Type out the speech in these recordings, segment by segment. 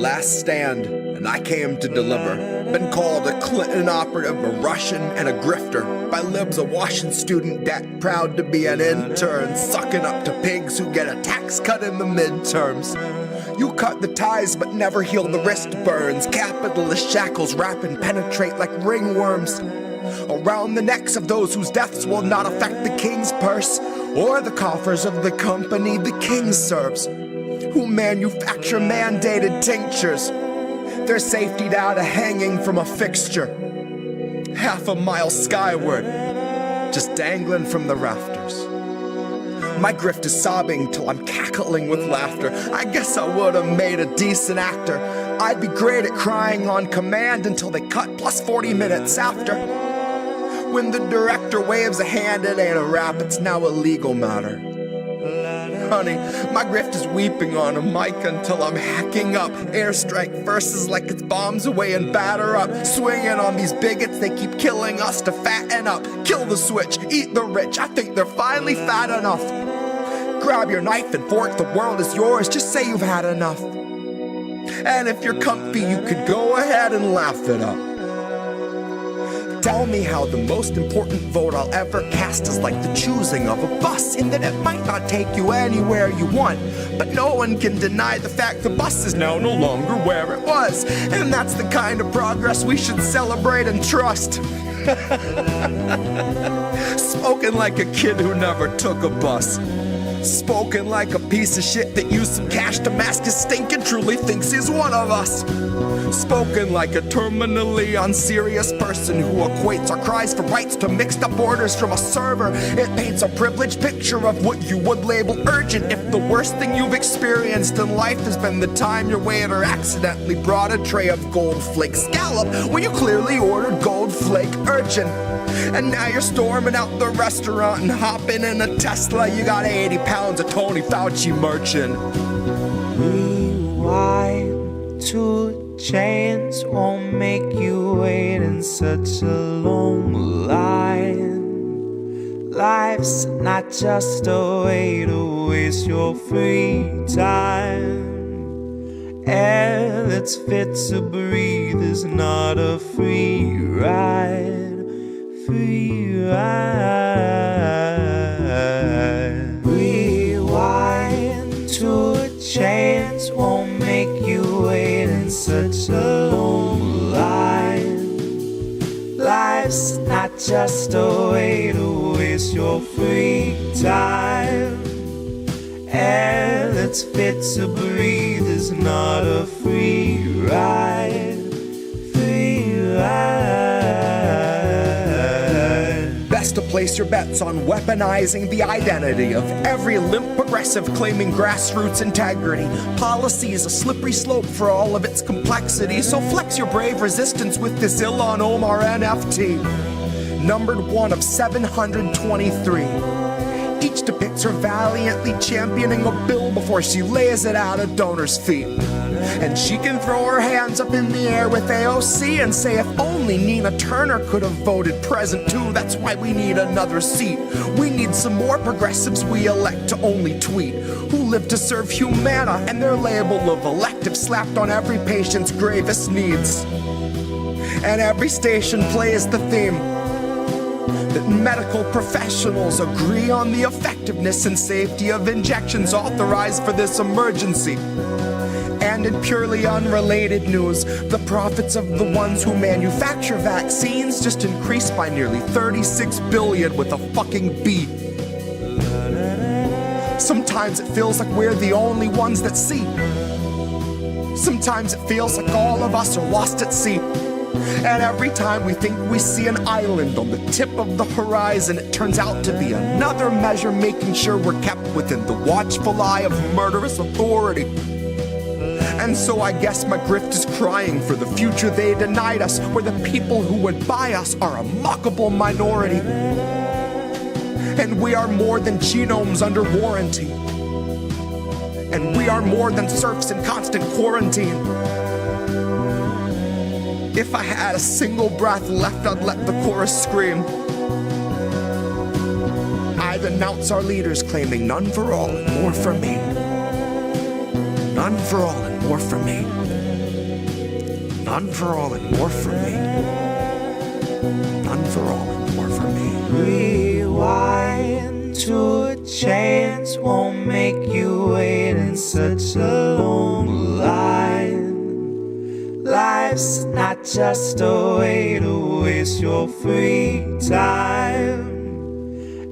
last stand, and I came to deliver. Been called a Clinton operative, a Russian, and a grifter. By libs, a Washington student debt, proud to be an intern, sucking up to pigs who get a tax cut in the midterms. You cut the ties but never heal the wrist burns. Capitalist shackles wrap and penetrate like ringworms around the necks of those whose deaths will not affect the king's purse or the coffers of the company the king serves, who manufacture mandated tinctures. They're safetied out of hanging from a fixture, half a mile skyward, just dangling from the rafters. My grift is sobbing till I'm cackling with laughter. I guess I would have made a decent actor. I'd be great at crying on command until they cut plus 40 minutes after. When the director waves a hand, it ain't a rap, it's now a legal matter. Honey, my grift is weeping on a mic until I'm hacking up airstrike verses like it's bombs away and batter up. Swinging on these bigots, they keep killing us to fatten up. Kill the switch, eat the rich, I think they're finally fat enough. Grab your knife and fork, the world is yours, just say you've had enough. And if you're comfy, you could go ahead and laugh it up. Tell me how the most important vote I'll ever cast is like the choosing of a bus, in that it might not take you anywhere you want, but no one can deny the fact the bus is now no longer where it was. And that's the kind of progress we should celebrate and trust. Spoken like a kid who never took a bus. Spoken like a piece of shit that used some cash to mask his stink and truly thinks he's one of us. Spoken like a terminally unserious person who equates our cries for rights to mixed up orders from a server. It paints a privileged picture of what you would label urgent if the worst thing you've experienced in life has been the time your waiter accidentally brought a tray of gold flake scallop when you clearly ordered gold flake urchin. And now you're storming out the restaurant and hopping in a Tesla. You got 80 pounds of Tony Fauci merchant. Rewind to chains won't make you wait in such a long line. Life's not just a way to waste your free time. Air that's fit to breathe is not a free ride. Free ride. Rewind to a chance won't make you wait in such a long line. Life's not just a way to waste your free time. Air that's fit to breathe is not a free ride. Free ride. Best to place your bets on weaponizing the identity of every limp progressive claiming grassroots integrity. Policy is a slippery slope for all of its complexity, so flex your brave resistance with this Ilhan Omar NFT. Numbered one of 723. Each depicts her valiantly championing a bill before she lays it at a donor's feet. And she can throw her hands up in the air with AOC and say if only Nina Turner could have voted present too, that's why we need another seat. We need some more progressives we elect to only tweet, who live to serve humana and their label of elective slapped on every patient's gravest needs. And every station plays the theme that medical professionals agree on the effectiveness and safety of injections authorized for this emergency. And in purely unrelated news, the profits of the ones who manufacture vaccines just increased by nearly 36 billion with a fucking B. Sometimes it feels like we're the only ones that see. Sometimes it feels like all of us are lost at sea. And every time we think we see an island on the tip of the horizon, it turns out to be another measure making sure we're kept within the watchful eye of murderous authority. And so I guess my grift is crying for the future they denied us, where the people who would buy us are a mockable minority. And we are more than genomes under warranty. And we are more than serfs in constant quarantine. If I had a single breath left, I'd let the chorus scream. I'd announce our leaders claiming none for all and more for me. None for all and more for me. None for all and more for me. None for all and more for me. Rewind to a chance won't make you wait in such a long line. Life's not just a way to waste your free time.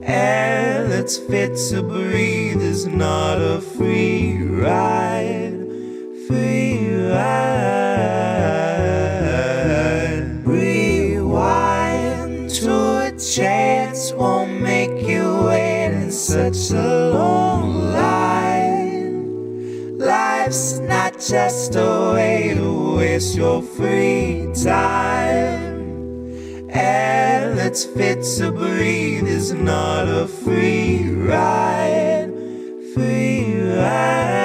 Air that's fit to breathe is not a free ride. Free ride. Rewind to a chance won't make you wait in such a long line. Life's not just a way to waste your free time. Air that's fit to breathe is not a free ride. Free ride.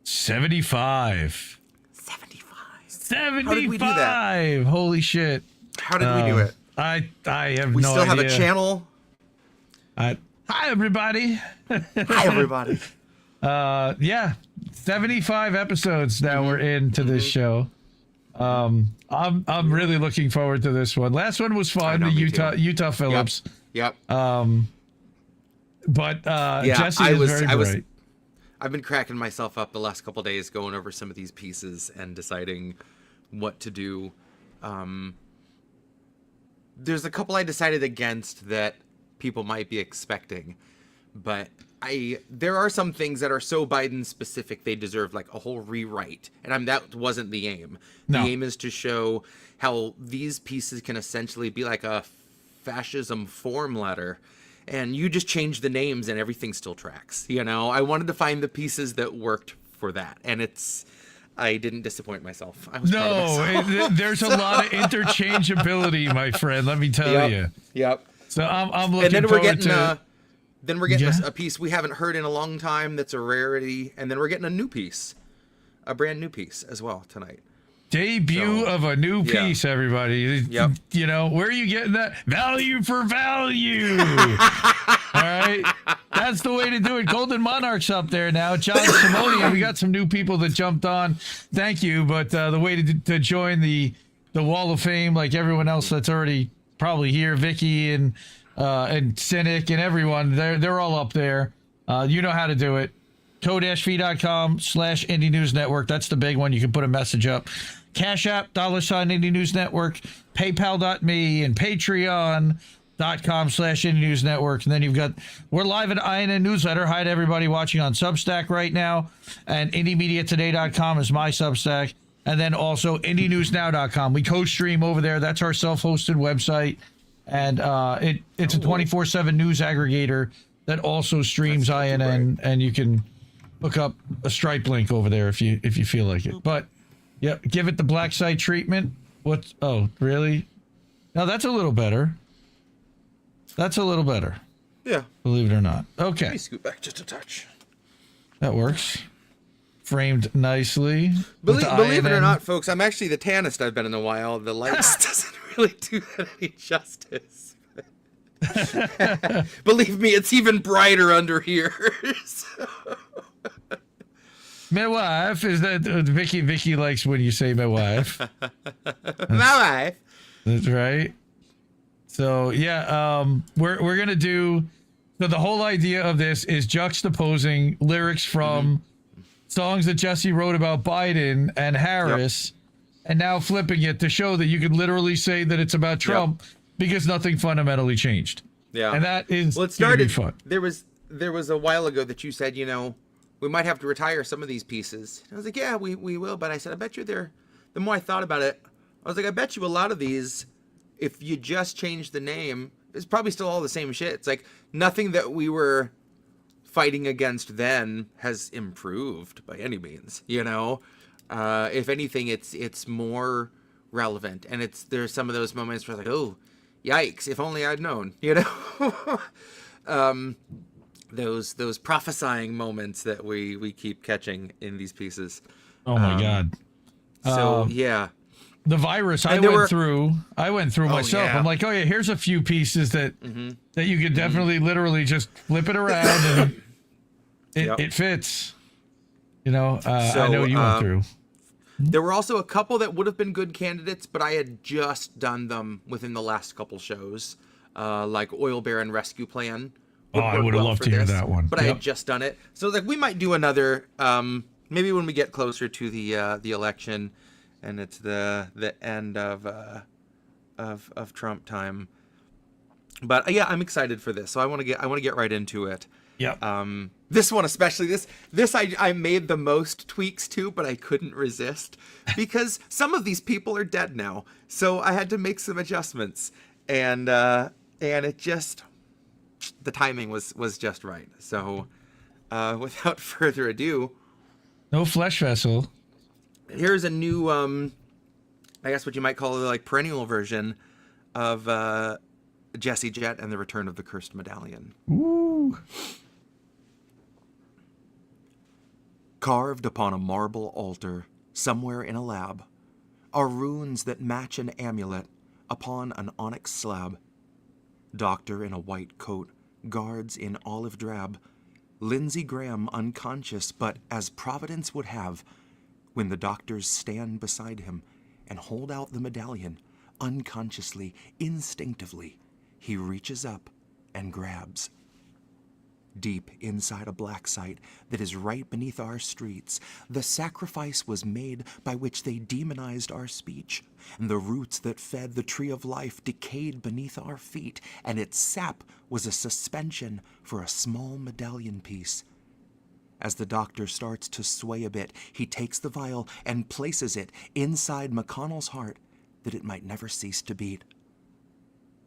$75. 75. How did we do that? Holy shit. How did we do it? I have We no still idea. have a channel. Hi, everybody. Hi, everybody. Yeah, 75 episodes now we're into this show. I'm really looking forward to this one. Last one was fun, know, the me Utah Phillips. Yep. But Jesse is very bright. I've been cracking myself up the last couple days going over some of these pieces and deciding what to do. There's a couple I decided against that people might be expecting, but there are some things that are so Biden specific they deserve like a whole rewrite, and that wasn't the aim. No. The aim is to show how these pieces can essentially be like a fascism form letter. And you just change the names and everything still tracks. You know, I wanted to find the pieces that worked for that. And I didn't disappoint myself. I was proud of myself. There's a lot of interchangeability, my friend. Let me tell you. Yep. So I'm looking And then forward to. Then we're getting a piece we haven't heard in a long time that's a rarity. And then we're getting a new piece, a brand new piece as well tonight. Debut of a new piece, everybody. Yep. You know, where are you getting that? Value for value. All right. That's the way to do it. Golden Monarch's up there now. John Simone. We got some new people that jumped on. Thank you. But the way to join the Wall of Fame, like everyone else that's already probably here, Vicky and Cynic and everyone, they're all up there. You know how to do it. co-fi.com/Indie News Network. That's the big one. You can put a message up. Cash App, $Indie News Network, PayPal.me, and Patreon.com/Indie News Network. And then we're live at INN Newsletter. Hi to everybody watching on Substack right now. And IndieMediaToday.com is my Substack. And then also IndieNewsNow.com. We co-stream over there. That's our self-hosted website. And it's a 24/7 news aggregator that also streams INN. And you can hook up a Stripe link over there if you feel like it. But yeah, give it the black site treatment. Oh, really? No, that's a little better. That's a little better. Yeah. Believe it or not. Okay. Let me scoot back just a touch. That works. Framed nicely. Believe it or not, folks, I'm actually the tannest I've been in a while. The lights doesn't really do that any justice. Believe me, it's even brighter under here. So. My wife is that Vicky likes when you say my wife. My wife. That's right. So yeah, we're gonna do. So the whole idea of this is juxtaposing lyrics from songs that Jesse wrote about Biden and Harris, and now flipping it to show that you could literally say that it's about Trump because nothing fundamentally changed. Yeah, and that is it started. Fun. There was a while ago that you said, we might have to retire some of these pieces. And I was like, yeah, we will. But I said, I bet you the more I thought about it, I was like, I bet you a lot of these, if you just change the name, it's probably still all the same shit. It's like nothing that we were fighting against then has improved by any means, you know. If anything, it's more relevant, and there's some of those moments where it's like, oh, yikes! If only I'd known, you know. Those prophesying moments that we keep catching in these pieces. Oh my God! So yeah, the virus I went through myself. Yeah. I'm like, oh yeah, here's a few pieces that you could definitely literally just flip it around and it fits. You know, I know you went through. There were also a couple that would have been good candidates, but I had just done them within the last couple shows, like Oil Baron Rescue Plan. Oh, I would have loved to hear that one. But I had just done it, so like we might do another. Maybe when we get closer to the election, and it's the end of Trump time. But yeah, I'm excited for this, so I want to get right into it. Yep. This one especially, this I made the most tweaks to, but I couldn't resist because some of these people are dead now, so I had to make some adjustments, and it just, the timing was just right. So without further ado, no flesh vessel. here's a new I guess what you might call it, like, perennial version of Jesse Jett and the Return of the Cursed Medallion. Ooh. Carved upon a marble altar, somewhere in a lab, are runes that match an amulet upon an onyx slab. Doctor in a white coat, guards in olive drab, Lindsey Graham unconscious, but as Providence would have, when the doctors stand beside him and hold out the medallion, unconsciously, instinctively, he reaches up and grabs. Deep inside a black site that is right beneath our streets, the sacrifice was made by which they demonized our speech, and the roots that fed the tree of life decayed beneath our feet, and its sap was a suspension for a small medallion piece. As the doctor starts to sway a bit, he takes the vial and places it inside McConnell's heart that it might never cease to beat.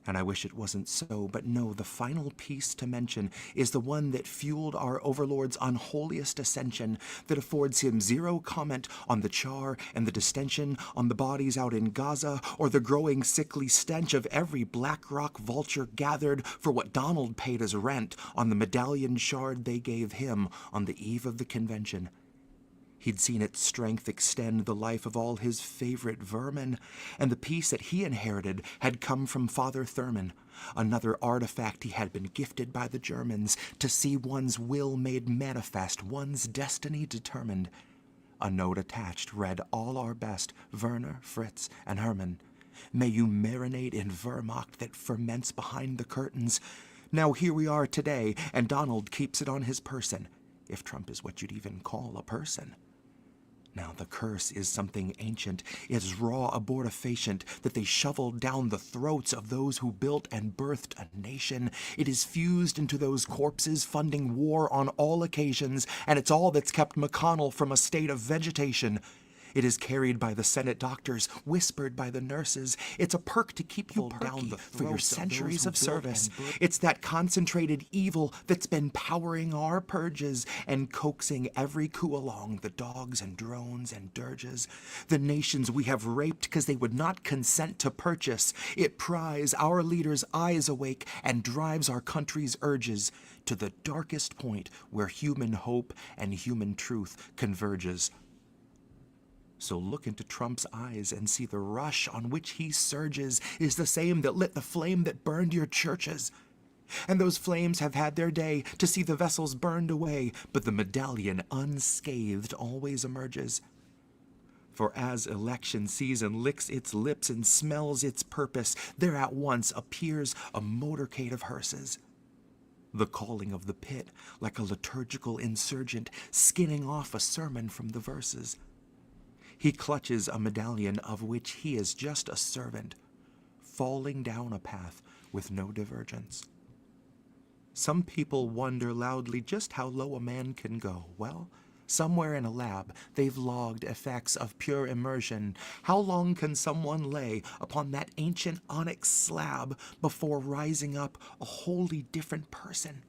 And I wish it wasn't so, but no, the final piece to mention is the one that fueled our overlord's unholiest ascension, that affords him zero comment on the char and the distension on the bodies out in Gaza, or the growing sickly stench of every Black Rock vulture gathered for what Donald paid as rent on the medallion shard they gave him on the eve of the convention. He'd seen its strength extend the life of all his favorite vermin, and the peace that he inherited had come from Father Thurman, another artifact he had been gifted by the Germans to see one's will made manifest, one's destiny determined. A note attached read all our best, Werner, Fritz, and Hermann. May you marinate in Wehrmacht that ferments behind the curtains. Now here we are today, and Donald keeps it on his person, if Trump is what you'd even call a person. Now the curse is something ancient. It's raw abortifacient that they shoveled down the throats of those who built and birthed a nation. It is fused into those corpses, funding war on all occasions, and it's all that's kept McConnell from a state of vegetation. It is carried by the Senate doctors, whispered by the nurses. It's a perk to keep you down the for your centuries of service. It's that concentrated evil that's been powering our purges and coaxing every coup along, the dogs and drones and dirges. The nations we have raped because they would not consent to purchase. It pries our leaders' eyes awake and drives our country's urges to the darkest point where human hope and human truth converges. So look into Trump's eyes and see the rush on which he surges is the same that lit the flame that burned your churches. And those flames have had their day to see the vessels burned away, but the medallion unscathed always emerges. For as election season licks its lips and smells its purpose, there at once appears a motorcade of hearses. The calling of the pit, like a liturgical insurgent, skinning off a sermon from the verses. He clutches a medallion of which he is just a servant, falling down a path with no divergence. Some people wonder loudly just how low a man can go. Well, Somewhere in a lab, they've logged effects of pure immersion. How long can someone lay upon that ancient onyx slab before rising up a wholly different person?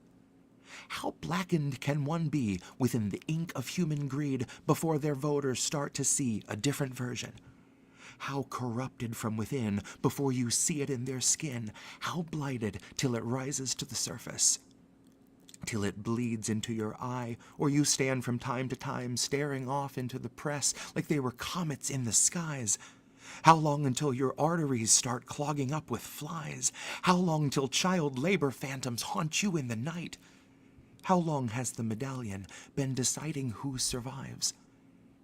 How blackened can one be within the ink of human greed before their voters start to see a different version? How corrupted from within before you see it in their skin? How blighted till it rises to the surface? Till it bleeds into your eye, or you stand from time to time staring off into the press like they were comets in the skies? How long until your arteries start clogging up with flies? How long till child labor phantoms haunt you in the night? How long has the Medallion been deciding who survives?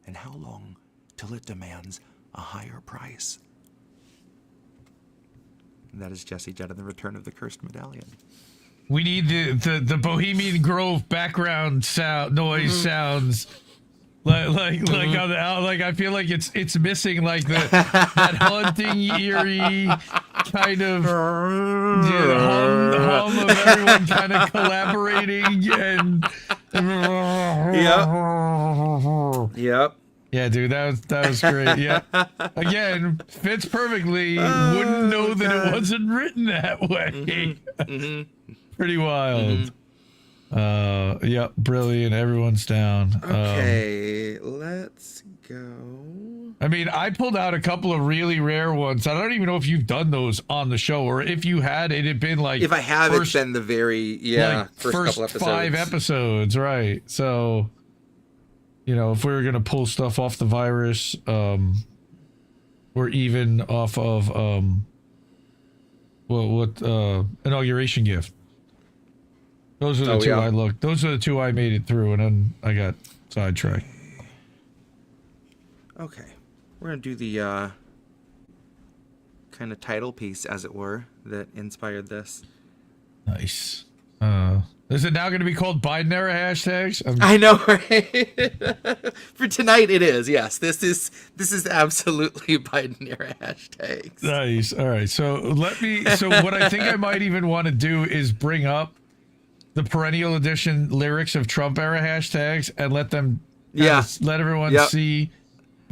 And how long till it demands a higher price? And that is Jesse Jett and the Return of the Cursed Medallion. We need the Bohemian Grove background noise sounds. Like on the, like I feel like it's missing like that haunting eerie kind of hum of everyone kind of collaborating and Yep. Yeah, dude, that was great. Yeah, again, fits perfectly. Wouldn't know that it wasn't written that way. Pretty wild. Yeah, brilliant. Everyone's down. Okay, let's go. I mean, I pulled out a couple of really rare ones. I don't even know if you've done those on the show, or if you had, it had been like if I have, it's been the very first couple episodes. 5 episodes, right? So, you know, if we were gonna pull stuff off the virus, or even off of inauguration gift. Those are the two I looked. Those are the two I made it through, and then I got sidetracked. Okay, we're gonna do the kind of title piece, as it were, that inspired this. Nice. Is it now going to be called Biden era hashtags? I know, right? For tonight, it is. Yes, this is absolutely Biden era hashtags. Nice. All right. So what I think I might even want to do is bring up the perennial edition lyrics of Trump era hashtags and let them let everyone see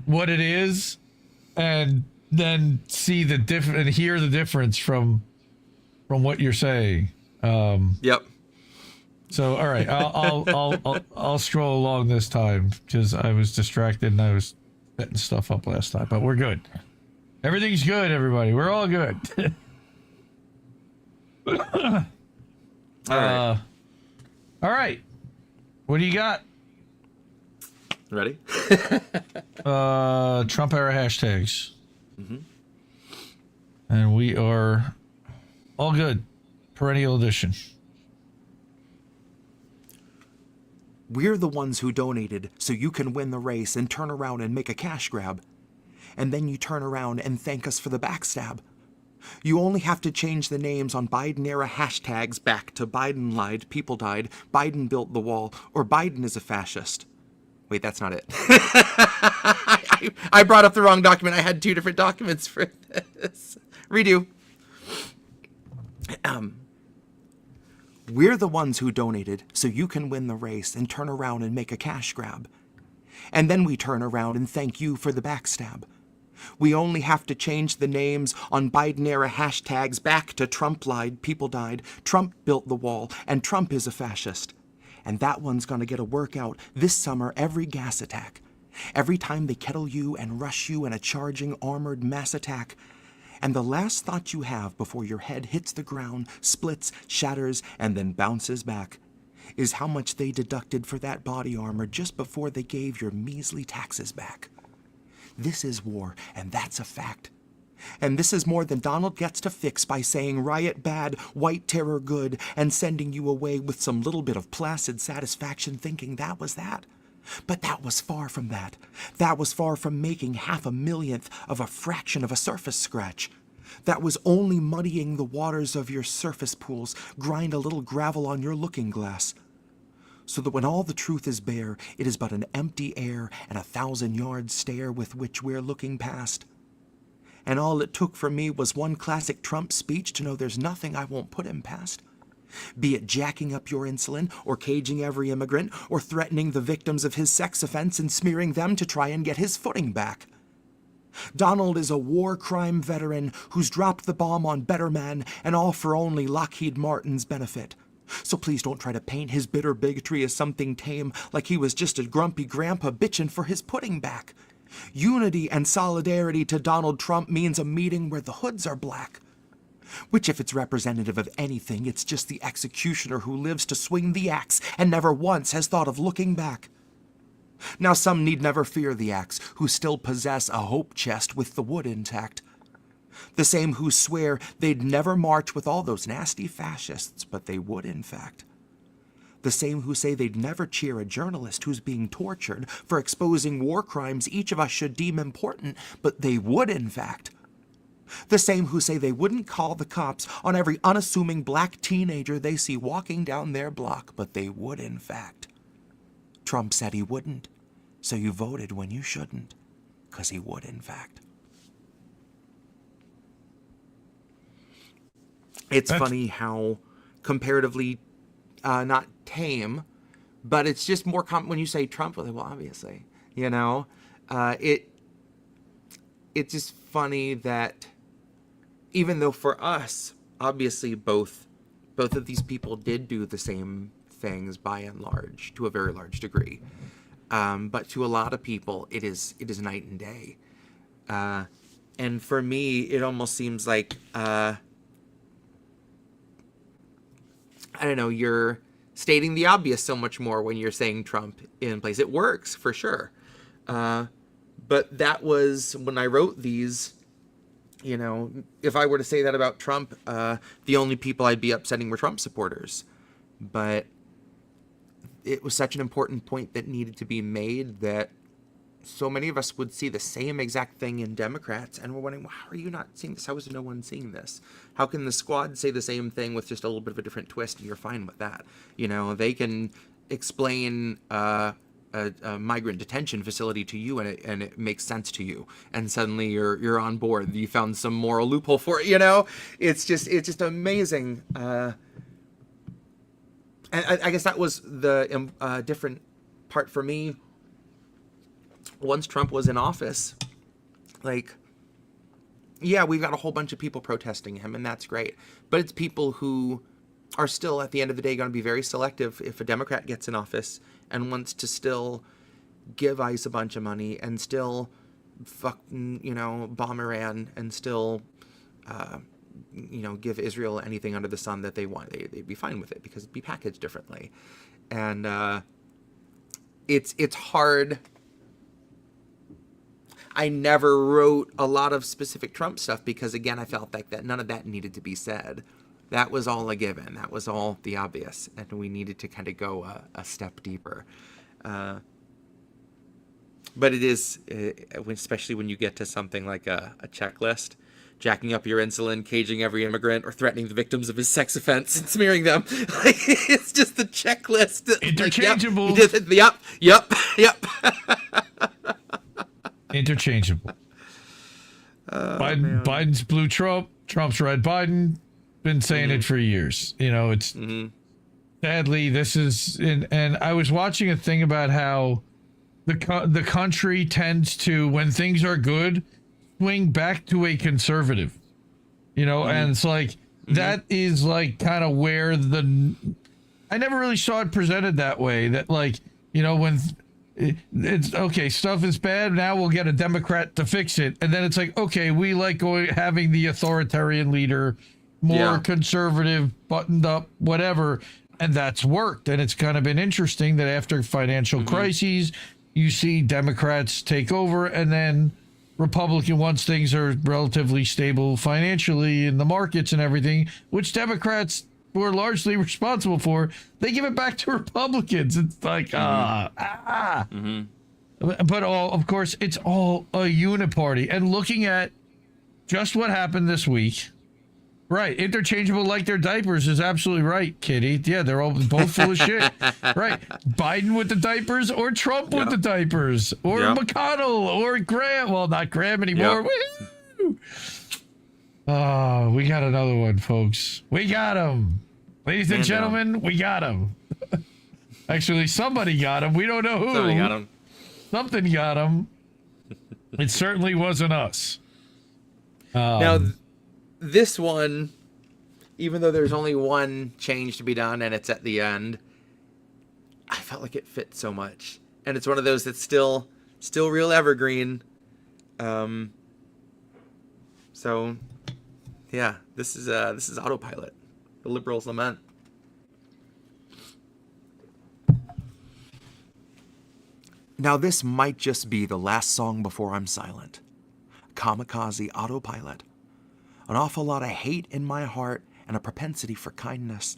what it is, and then see the and hear the difference from what you're saying. Yep. So all right, I'll stroll along this time because I was distracted and I was setting stuff up last time, but we're good. Everything's good, everybody. We're all good. All right. What do you got? Ready? Trump era hashtags. And we are all good. Perennial edition. We're the ones who donated so you can win the race and turn around and make a cash grab. And then you turn around and thank us for the backstab. You only have to change the names on Biden-era hashtags back to Biden lied, people died, Biden built the wall, or Biden is a fascist. Wait, that's not it. I brought up the wrong document. I had 2 different documents for this. Redo. We're the ones who donated so you can win the race and turn around and make a cash grab. And then we turn around and thank you for the backstab. We only have to change the names on Biden-era hashtags back to Trump lied, people died, Trump built the wall, and Trump is a fascist. And that one's gonna get a workout this summer every gas attack. Every time they kettle you and rush you in a charging armored mass attack. And the last thought you have before your head hits the ground, splits, shatters, and then bounces back is how much they deducted for that body armor just before they gave your measly taxes back. This is war, and that's a fact. And this is more than Donald gets to fix by saying riot bad, white terror good, and sending you away with some little bit of placid satisfaction thinking that was that. But that was far from that. That was far from making 1/1,000,000th of a fraction of a surface scratch. That was only muddying the waters of your surface pools, grind a little gravel on your looking glass. So that when all the truth is bare, it is but an empty air and 1,000-yard stare with which we're looking past. And all it took for me was one classic Trump speech to know there's nothing I won't put him past. Be it jacking up your insulin, or caging every immigrant, or threatening the victims of his sex offense and smearing them to try and get his footing back. Donald is a war crime veteran who's dropped the bomb on better men, and all for only Lockheed Martin's benefit. So please don't try to paint his bitter bigotry as something tame, like he was just a grumpy grandpa bitching for his pudding back. Unity and solidarity to Donald Trump means a meeting where the hoods are black. Which, if it's representative of anything, it's just the executioner who lives to swing the axe and never once has thought of looking back. Now some need never fear the axe, who still possess a hope chest with the wood intact. The same who swear they'd never march with all those nasty fascists, but they would in fact. The same who say they'd never cheer a journalist who's being tortured for exposing war crimes each of us should deem important, but they would in fact. The same who say they wouldn't call the cops on every unassuming black teenager they see walking down their block, but they would in fact. Trump said he wouldn't, so you voted when you shouldn't, 'cause he would in fact. It's funny how comparatively not tame, but it's just more when you say Trump, well, obviously, you know, it's just funny that even though for us, obviously both of these people did do the same things by and large, to a very large degree, but to a lot of people, it is night and day. And for me, it almost seems like I don't know, you're stating the obvious so much more when you're saying Trump in place. It works, for sure. But that was, when I wrote these, you know, if I were to say that about Trump, the only people I'd be upsetting were Trump supporters. But it was such an important point that needed to be made that so many of us would see the same exact thing in Democrats, and we're wondering, well, how are you not seeing this? How is no one seeing this? How can the squad say the same thing with just a little bit of a different twist, and you're fine with that? You know, they can explain a migrant detention facility to you, and it makes sense to you, and suddenly you're on board. You found some moral loophole for it. You know, it's just amazing. And I guess that was the different part for me. Once Trump was in office, like, yeah, we've got a whole bunch of people protesting him, and that's great. But it's people who are still, at the end of the day, going to be very selective if a Democrat gets in office and wants to still give ICE a bunch of money and still bomb Iran and still, give Israel anything under the sun that they want. They'd be fine with it because it'd be packaged differently. And it's hard. I never wrote a lot of specific Trump stuff because, again, I felt like that none of that needed to be said. That was all a given. That was all the obvious. And we needed to kind of go a step deeper. But it is, especially when you get to something like a checklist, jacking up your insulin, caging every immigrant, or threatening the victims of his sex offense and smearing them. Like, it's just the checklist. Interchangeable. Like, yep. Interchangeable. Biden's blue Trump, Trump's red Biden. Been saying it for years. You know, it's sadly this is, and I was watching a thing about how the country tends to, when things are good, swing back to a conservative. You know, and it's like that is like kind of where I never really saw it presented that way. That, like, you know, when it's okay, stuff is bad, now we'll get a Democrat to fix it, and then it's like, okay, we like having the authoritarian leader, more conservative, buttoned up, whatever, and that's worked. And it's kind of been interesting that after financial crises, you see Democrats take over, and then Republican, once things are relatively stable financially in the markets and everything, which Democrats were largely responsible for, they give it back to Republicans. It's like, But of course, it's all a uniparty. And looking at just what happened this week, right, interchangeable like their diapers is absolutely right, Kitty. Yeah, they're all both full of shit. Right, Biden with the diapers, or Trump with the diapers, or McConnell, or Graham. Well, not Graham anymore. Woo! Oh, we got another one, folks. We got him. Ladies and gentlemen, we got him. Actually, somebody got him. We don't know who. Somebody got him. Something got him. It certainly wasn't us. Now, this one, even though there's only one change to be done and it's at the end, I felt like it fit so much. And it's one of those that's still real evergreen. So, yeah, this is Autopilot, the Liberals' Lament. Now this might just be the last song before I'm silent. Kamikaze Autopilot. An awful lot of hate in my heart and a propensity for kindness.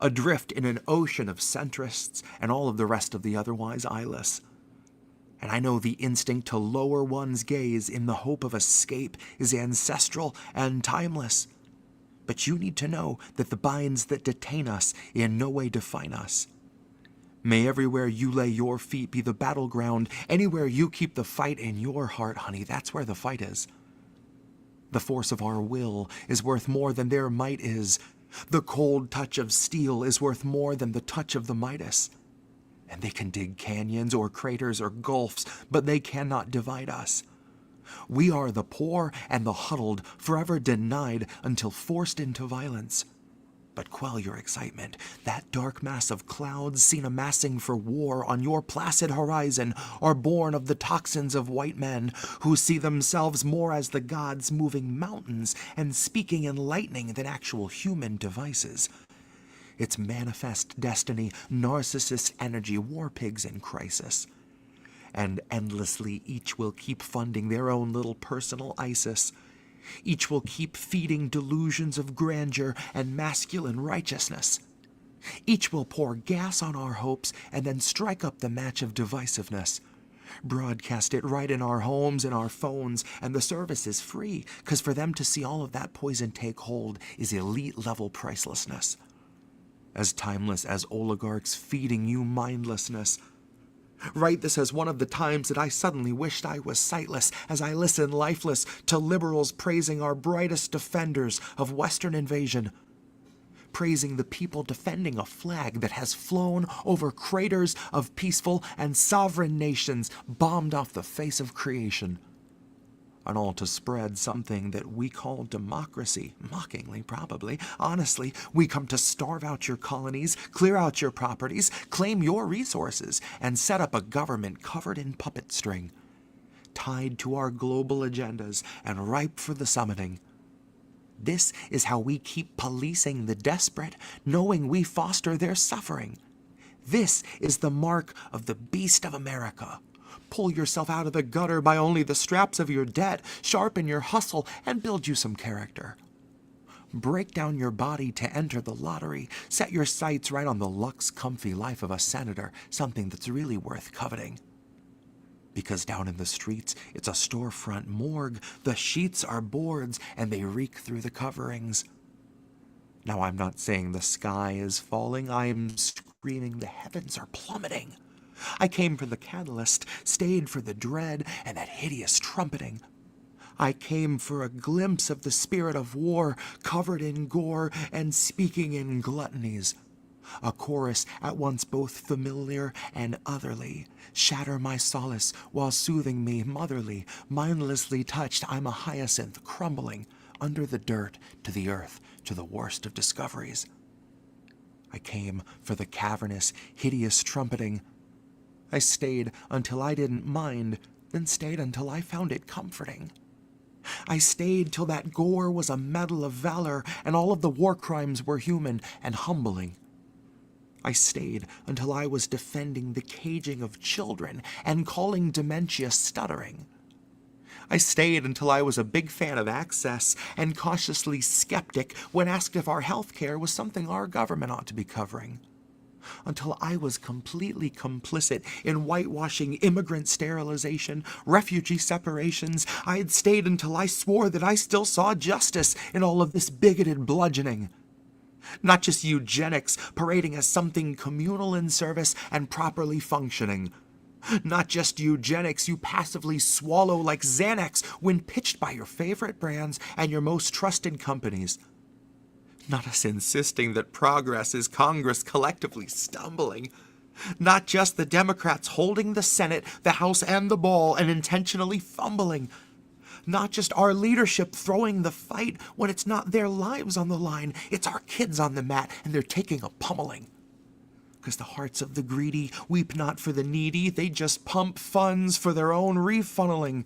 Adrift in an ocean of centrists and all of the rest of the otherwise eyeless. And I know the instinct to lower one's gaze in the hope of escape is ancestral and timeless. But you need to know that the binds that detain us in no way define us. May everywhere you lay your feet be the battleground. Anywhere you keep the fight in your heart, honey, that's where the fight is. The force of our will is worth more than their might is. The cold touch of steel is worth more than the touch of the Midas. And they can dig canyons or craters or gulfs, but they cannot divide us. We are the poor and the huddled, forever denied until forced into violence. But quell your excitement. That dark mass of clouds seen amassing for war on your placid horizon are born of the toxins of white men who see themselves more as the gods moving mountains and speaking in lightning than actual human devices. It's manifest destiny, narcissist energy, war pigs in crisis. And endlessly each will keep funding their own little personal ISIS. Each will keep feeding delusions of grandeur and masculine righteousness. Each will pour gas on our hopes and then strike up the match of divisiveness. Broadcast it right in our homes and our phones, and the service is free, because for them to see all of that poison take hold is elite-level pricelessness. As timeless as oligarchs feeding you mindlessness. Write this as one of the times that I suddenly wished I was sightless, as I listen lifeless to liberals praising our brightest defenders of Western invasion, praising the people defending a flag that has flown over craters of peaceful and sovereign nations bombed off the face of creation. And all to spread something that we call democracy, mockingly probably. Honestly, we come to starve out your colonies, clear out your properties, claim your resources, and set up a government covered in puppet string, tied to our global agendas and ripe for the summoning. This is how we keep policing the desperate, knowing we foster their suffering. This is the mark of the beast of America. Pull yourself out of the gutter by only the straps of your debt, sharpen your hustle, and build you some character. Break down your body to enter the lottery. Set your sights right on the luxe, comfy life of a senator, something that's really worth coveting. Because down in the streets, it's a storefront morgue. The sheets are boards, and they reek through the coverings. Now, I'm not saying the sky is falling. I'm screaming the heavens are plummeting. I came for the catalyst, stayed for the dread and that hideous trumpeting. I came for a glimpse of the spirit of war, covered in gore and speaking in gluttonies. A chorus at once both familiar and otherly. Shatter my solace while soothing me motherly. Mindlessly touched, I'm a hyacinth crumbling under the dirt to the earth, to the worst of discoveries. I came for the cavernous, hideous trumpeting. I stayed until I didn't mind, then stayed until I found it comforting. I stayed till that gore was a medal of valor and all of the war crimes were human and humbling. I stayed until I was defending the caging of children and calling dementia stuttering. I stayed until I was a big fan of access and cautiously skeptic when asked if our health care was something our government ought to be covering. Until I was completely complicit in whitewashing immigrant sterilization, refugee separations. I had stayed until I swore that I still saw justice in all of this bigoted bludgeoning. Not just eugenics parading as something communal in service and properly functioning. Not just eugenics you passively swallow like Xanax when pitched by your favorite brands and your most trusted companies. Not us insisting that progress is Congress collectively stumbling. Not just the Democrats holding the Senate, the House, and the ball and intentionally fumbling. Not just our leadership throwing the fight when it's not their lives on the line, it's our kids on the mat and they're taking a pummeling. Because the hearts of the greedy weep not for the needy, they just pump funds for their own refunneling.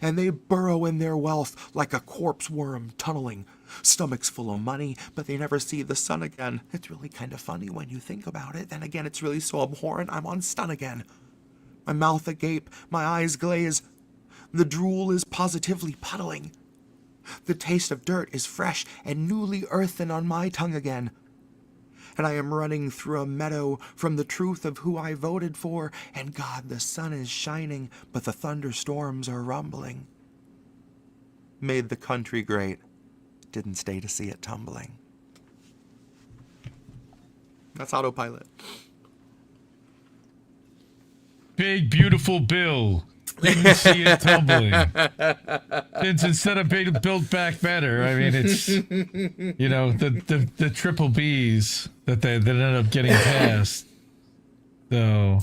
And they burrow in their wealth like a corpse worm tunneling. Stomachs full of money, but they never see the sun again. It's really kind of funny when you think about it. Then again, it's really so abhorrent, I'm on stun again. My mouth agape, my eyes glaze. The drool is positively puddling. The taste of dirt is fresh and newly earthen on my tongue again. And I am running through a meadow from the truth of who I voted for, and God, the sun is shining, but the thunderstorms are rumbling. Made the country great, didn't stay to see it tumbling. That's Autopilot. Big, beautiful bill. Didn't see it tumbling. Since instead of being built back better, I mean, it's, you know, the triple Bs that ended up getting passed. So,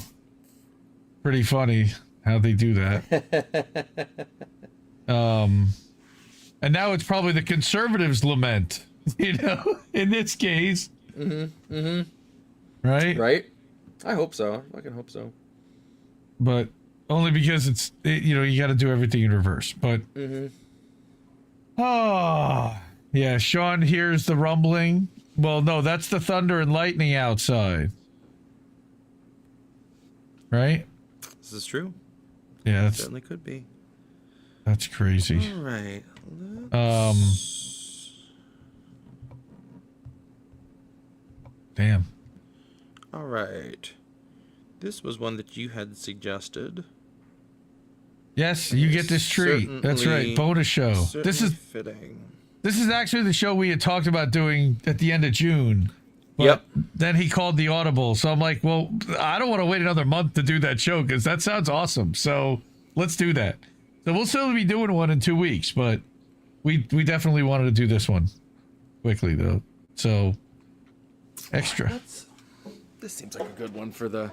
pretty funny how they do that. And now it's probably the conservatives' lament, you know, in this case. Mm-hmm. Mm-hmm. Right? Right? I hope so. I can hope so. But only because you know, you got to do everything in reverse. But, yeah, Sean hears the rumbling. Well, no, that's the thunder and lightning outside. Right? This is true. Yeah, It certainly could be. That's crazy. All right. Damn. All right. This was one that you had suggested. Yes, you get this treat. That's right. Bonus show. This is fitting. This is actually the show we had talked about doing at the end of June. But Yep. Then he called the audible. So I'm like, well, I don't want to wait another month to do that show because that sounds awesome. So let's do that. So we'll still be doing one in 2 weeks, but we definitely wanted to do this one quickly though. So extra. This seems like a good one for the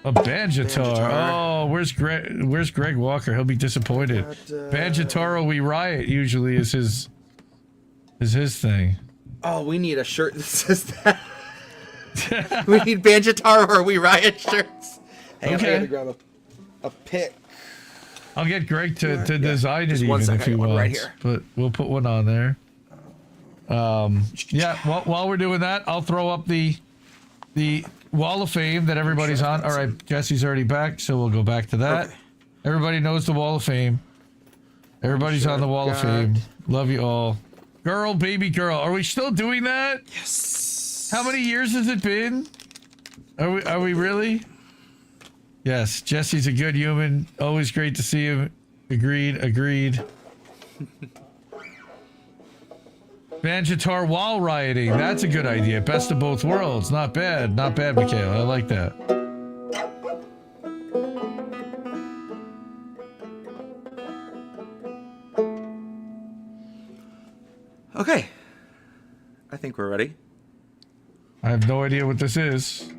A Banjitar. Banjitar. Oh, where's Greg Walker? He'll be disappointed. Banjitar We Riot usually is his thing. Oh, we need a shirt that says that. We need Banjitar or We Riot shirts. Hang on, I gotta grab a pic. I'll get Greg to design it Just even one second, if he I got one wants. right here. But we'll put one on there. Yeah, while we're doing that, I'll throw up the Wall of Fame that everybody's on. All right, Jesse's already back, so we'll go back to that. Okay. Everybody knows the Wall of Fame. Everybody's on the Wall of Fame. Love you all. Girl, baby girl. Are we still doing that? Yes. How many years has it been? Are we really? Yes, Jesse's a good human. Always great to see him. Agreed. Banjitar while rioting. That's a good idea. Best of both worlds. Not bad, Michaela. I like that. Okay. I think we're ready. I have no idea what this is.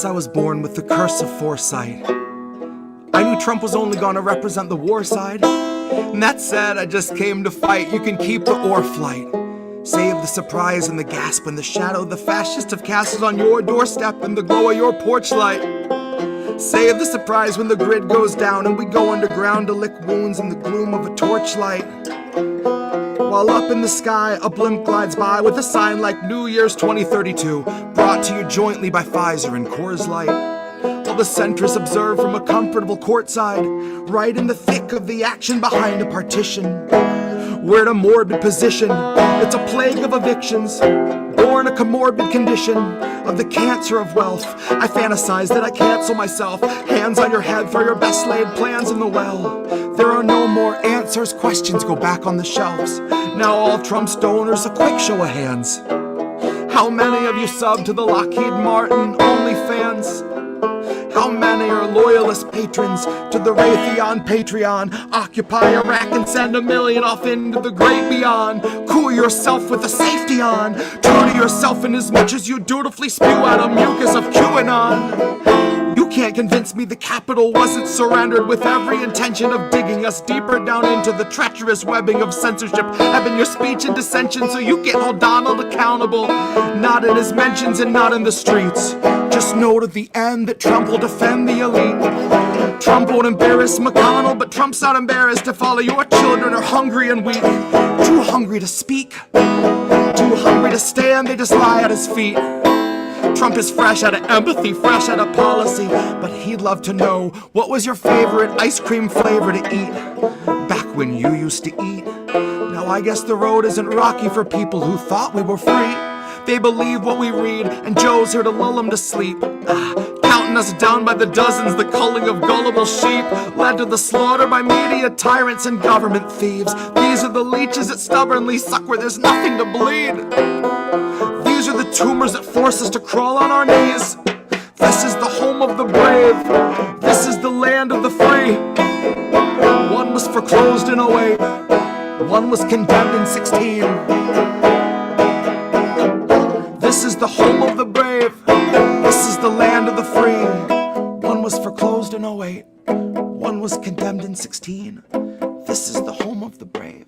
I was born with the curse of foresight. I knew Trump was only gonna represent the war side. And that said, I just came to fight. You can keep the ore flight. Save the surprise and the gasp and the shadow the fascists have casted on your doorstep and the glow of your porch light. Save the surprise when the grid goes down and we go underground to lick wounds in the gloom of a torchlight. While up in the sky, a blimp glides by with a sign like New Year's 2032, brought to you jointly by Pfizer and Coors Light. While the centrists observe from a comfortable courtside, right in the thick of the action behind a partition. We're in a morbid position, it's a plague of evictions, born a comorbid condition, of the cancer of wealth. I fantasize that I cancel myself. Hands on your head for your best laid plans in the well. There are no more answers, questions go back on the shelves. Now all Trump's donors, a quick show of hands. How many of you sub to the Lockheed Martin OnlyFans? How many are loyalist patrons to the Raytheon Patreon? Occupy Iraq and send 1 million off into the great beyond. Cool yourself with the safety on. True to yourself in as much as you dutifully spew out a mucus of QAnon. You can't convince me the Capitol wasn't surrendered with every intention of digging us deeper down into the treacherous webbing of censorship. Having your speech in dissension so you can hold Donald accountable. Not in his mentions and not in the streets. Just know to the end that Trump will defend the elite. Trump won't embarrass McConnell, but Trump's not embarrassed if all of your children are hungry and weak. Too hungry to speak, too hungry to stand, they just lie at his feet. Trump is fresh out of empathy, fresh out of policy, but he'd love to know, what was your favorite ice cream flavor to eat back when you used to eat? Now I guess the road isn't rocky for people who thought we were free. They believe what we read, and Joe's here to lull them to sleep. Counting us down by the dozens, the culling of gullible sheep led to the slaughter by media tyrants and government thieves. These are the leeches that stubbornly suck where there's nothing to bleed. These are the tumors that force us to crawl on our knees. This is the home of the brave. This is the land of the free. One was foreclosed in 08. One was condemned in 16. This is the home of the brave. This is the land of the free. One was foreclosed in 08. One was condemned in 16. This is the home of the brave.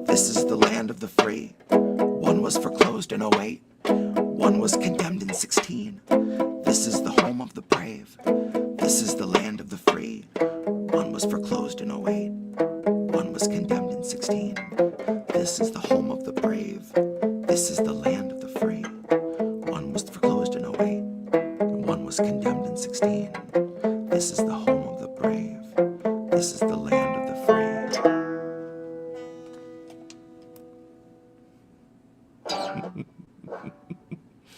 This is the land of the free. One was foreclosed in 08. One was condemned in 16. This is the home of the brave. This is the land of the free. One was foreclosed in 08. One was condemned in 16. This is the home of the brave. This is the land of the free. One was foreclosed in 08. One was condemned in 16. This is the home of the brave. This is the land of the free.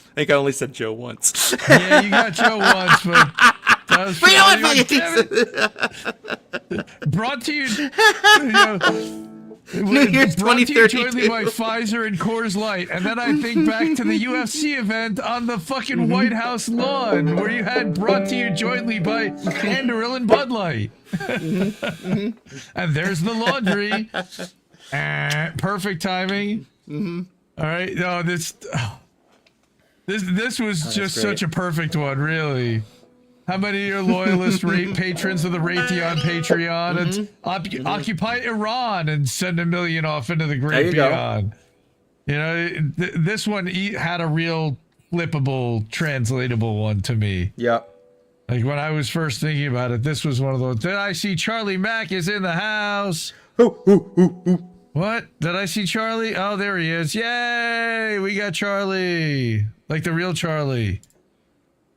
I think I only said Joe once. Yeah, you got Joe once, but that was brought to you, New Year's brought to you 2032. jointly by Pfizer and Coors Light. And then I think back to the UFC event on the fucking White House lawn where you had brought to you jointly by Anduril and Bud Light. And there's the laundry. Perfect timing. All right. No, this was just such a perfect one, really. How many of your loyalist patrons of the Raytheon Patreon and occupy Iran and send 1 million off into the great beyond? You know, this one had a real flippable, translatable one to me. Yep. Like when I was first thinking about it, this was one of those. Did I see Charlie Mack is in the house? What? Did I see Charlie? Oh, there he is. Yay! We got Charlie. Like the real Charlie.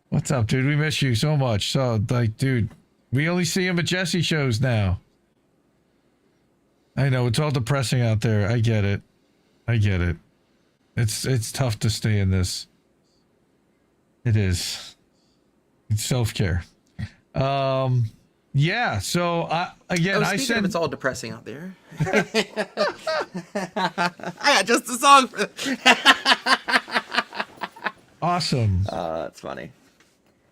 What's up, dude? We miss you so much. So, like, dude, we only see him at Jesse shows now. I know, it's all depressing out there. I get it. I get it. It's tough to stay in this. It is. It's self-care. Yeah, so, I said... It's all depressing out there. I got just a song for Awesome. that's funny.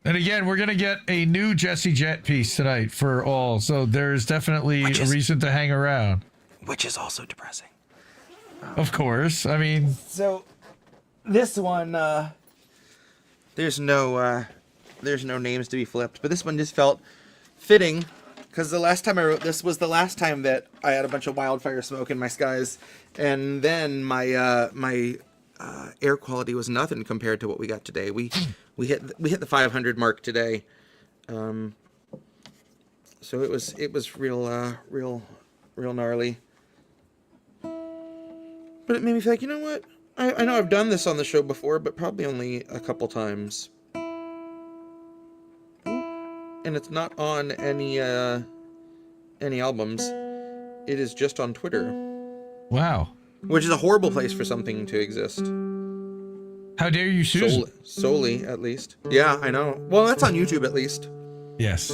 And again, we're going to get a new Jesse Jett piece tonight for all, so there's definitely a reason to hang around. Which is also depressing. Of course. I mean... So, this one, there's no names to be flipped, but this one just felt fitting, because the last time I wrote this was the last time that I had a bunch of wildfire smoke in my skies, and then my air quality was nothing compared to what we got today. We hit the 500 mark today, so it was real gnarly. But it made me feel like, you know what? I know I've done this on the show before, but probably only a couple times. And it's not on any albums. It is just on Twitter. Wow. Which is a horrible place for something to exist. Which is a horrible place for something to exist. But maybe if, like, you know what? I know I've done this on the show before, but probably only a couple times. And it's not on any albums. It is just on Twitter. Wow. Wow. Which is a horrible place for something to exist. How dare you, Susan? Solely, at least. Yeah, I know. Well, that's on YouTube, at least. Yes.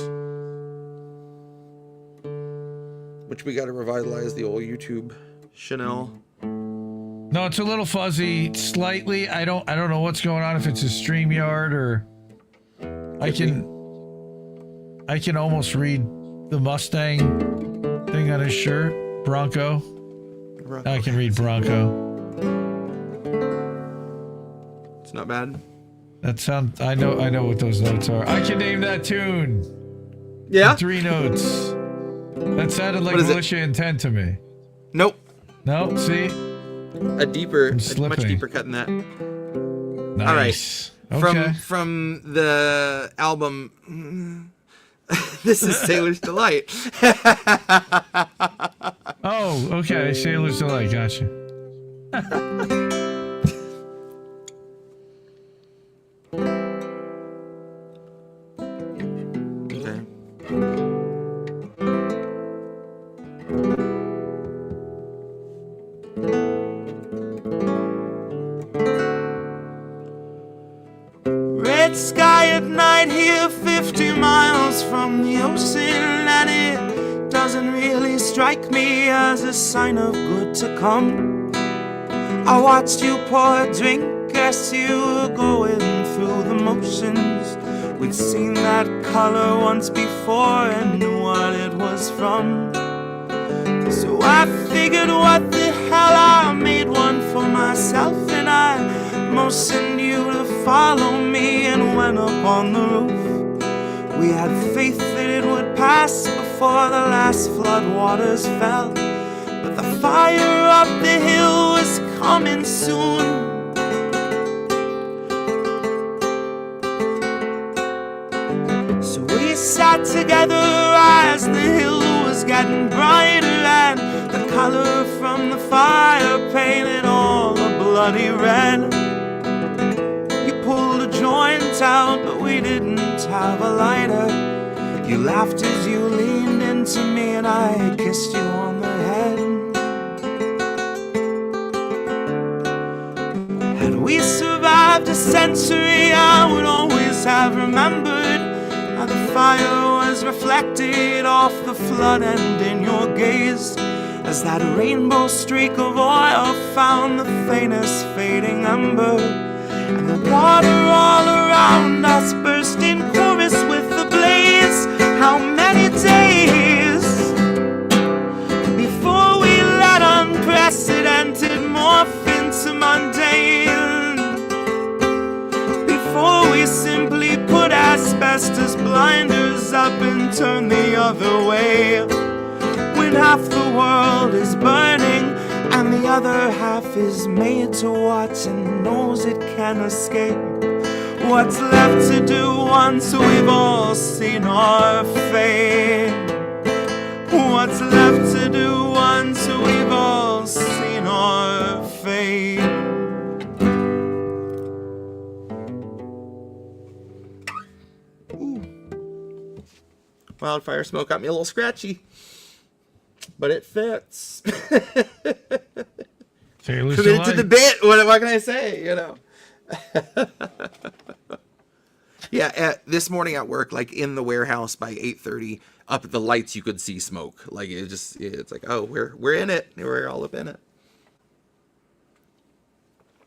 Which we got to revitalize the old YouTube Chanel. No, it's a little fuzzy, slightly. I don't know what's going on, if it's a StreamYard or I can almost read the Mustang thing on his shirt. Bronco. I can read Bronco. It's not bad. That sounds. I know what those notes are. I can name that tune. Yeah. In 3 notes. That sounded like militia intent to me. Nope. No, see? A much deeper cut than that. Nice. All right. Okay. From the album, this is Sailor's Delight. Oh, okay. Sailor's Delight. Gotcha. Okay. Red sky at night here, 50 miles from the ocean, and it doesn't really strike me as a sign of good to come. I watched you pour a drink as you were going through the motions. We'd seen that color once before and knew what it was from. So I figured, what the hell, I made one for myself, and I motioned you to follow me and went up on the roof. We had faith that it would pass before the last flood waters fell, but the fire up the hill was coming soon. So we sat together as the hill was getting brighter, and the color from the fire painted all a bloody red. You pulled a joint out, but we didn't have a lighter. You laughed as you leaned into me, and I kissed you on the head. Had we survived a century, I would always have remembered how the fire was reflected off the flood and in your gaze, as that rainbow streak of oil found the faintest fading ember, and the water all around us burst in chorus with the blaze. How many days before we let unprecedented morph into mundane, before we simply put asbestos blinders up and turn the other way, when half the world is burning and the other half is made to watch and knows it can escape? What's left to do once we've all seen our fate? What's left to do once we've all seen our fate? Ooh. Wildfire smoke got me a little scratchy, but it fits. Committed to the bit. What can I say? You know. Yeah. This morning at work, like in the warehouse by 8:30, up at the lights, you could see smoke. Like it's like, oh, we're in it. We're all up in it.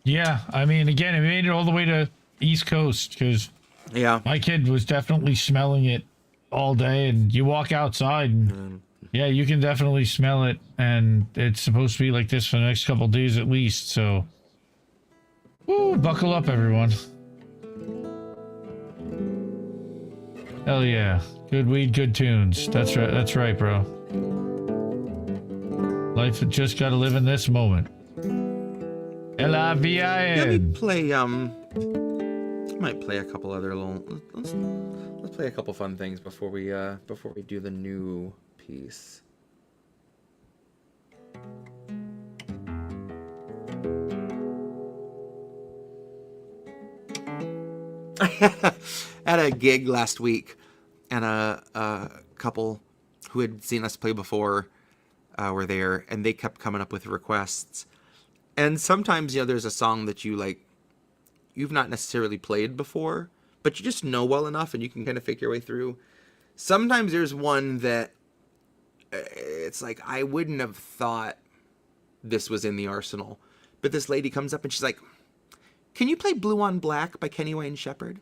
Yeah, I mean, again, it made it all the way to East Coast because my kid was definitely smelling it all day, and you walk outside and yeah, you can definitely smell it, and it's supposed to be like this for the next couple of days at least, so woo, buckle up, everyone. Hell yeah. Good weed, good tunes. That's right, bro. Life just gotta live in this moment. L-I-V-I-N. Let me play, I might play a couple other little, let's play a couple fun things before we do the new piece. At a gig last week, and a couple who had seen us play before were there, and they kept coming up with requests. And sometimes, there's a song that you like, you've not necessarily played before, but you just know well enough and you can kind of figure your way through. Sometimes there's one that it's like, I wouldn't have thought this was in the arsenal. But this lady comes up and she's like, can you play Blue on Black by Kenny Wayne Shepherd?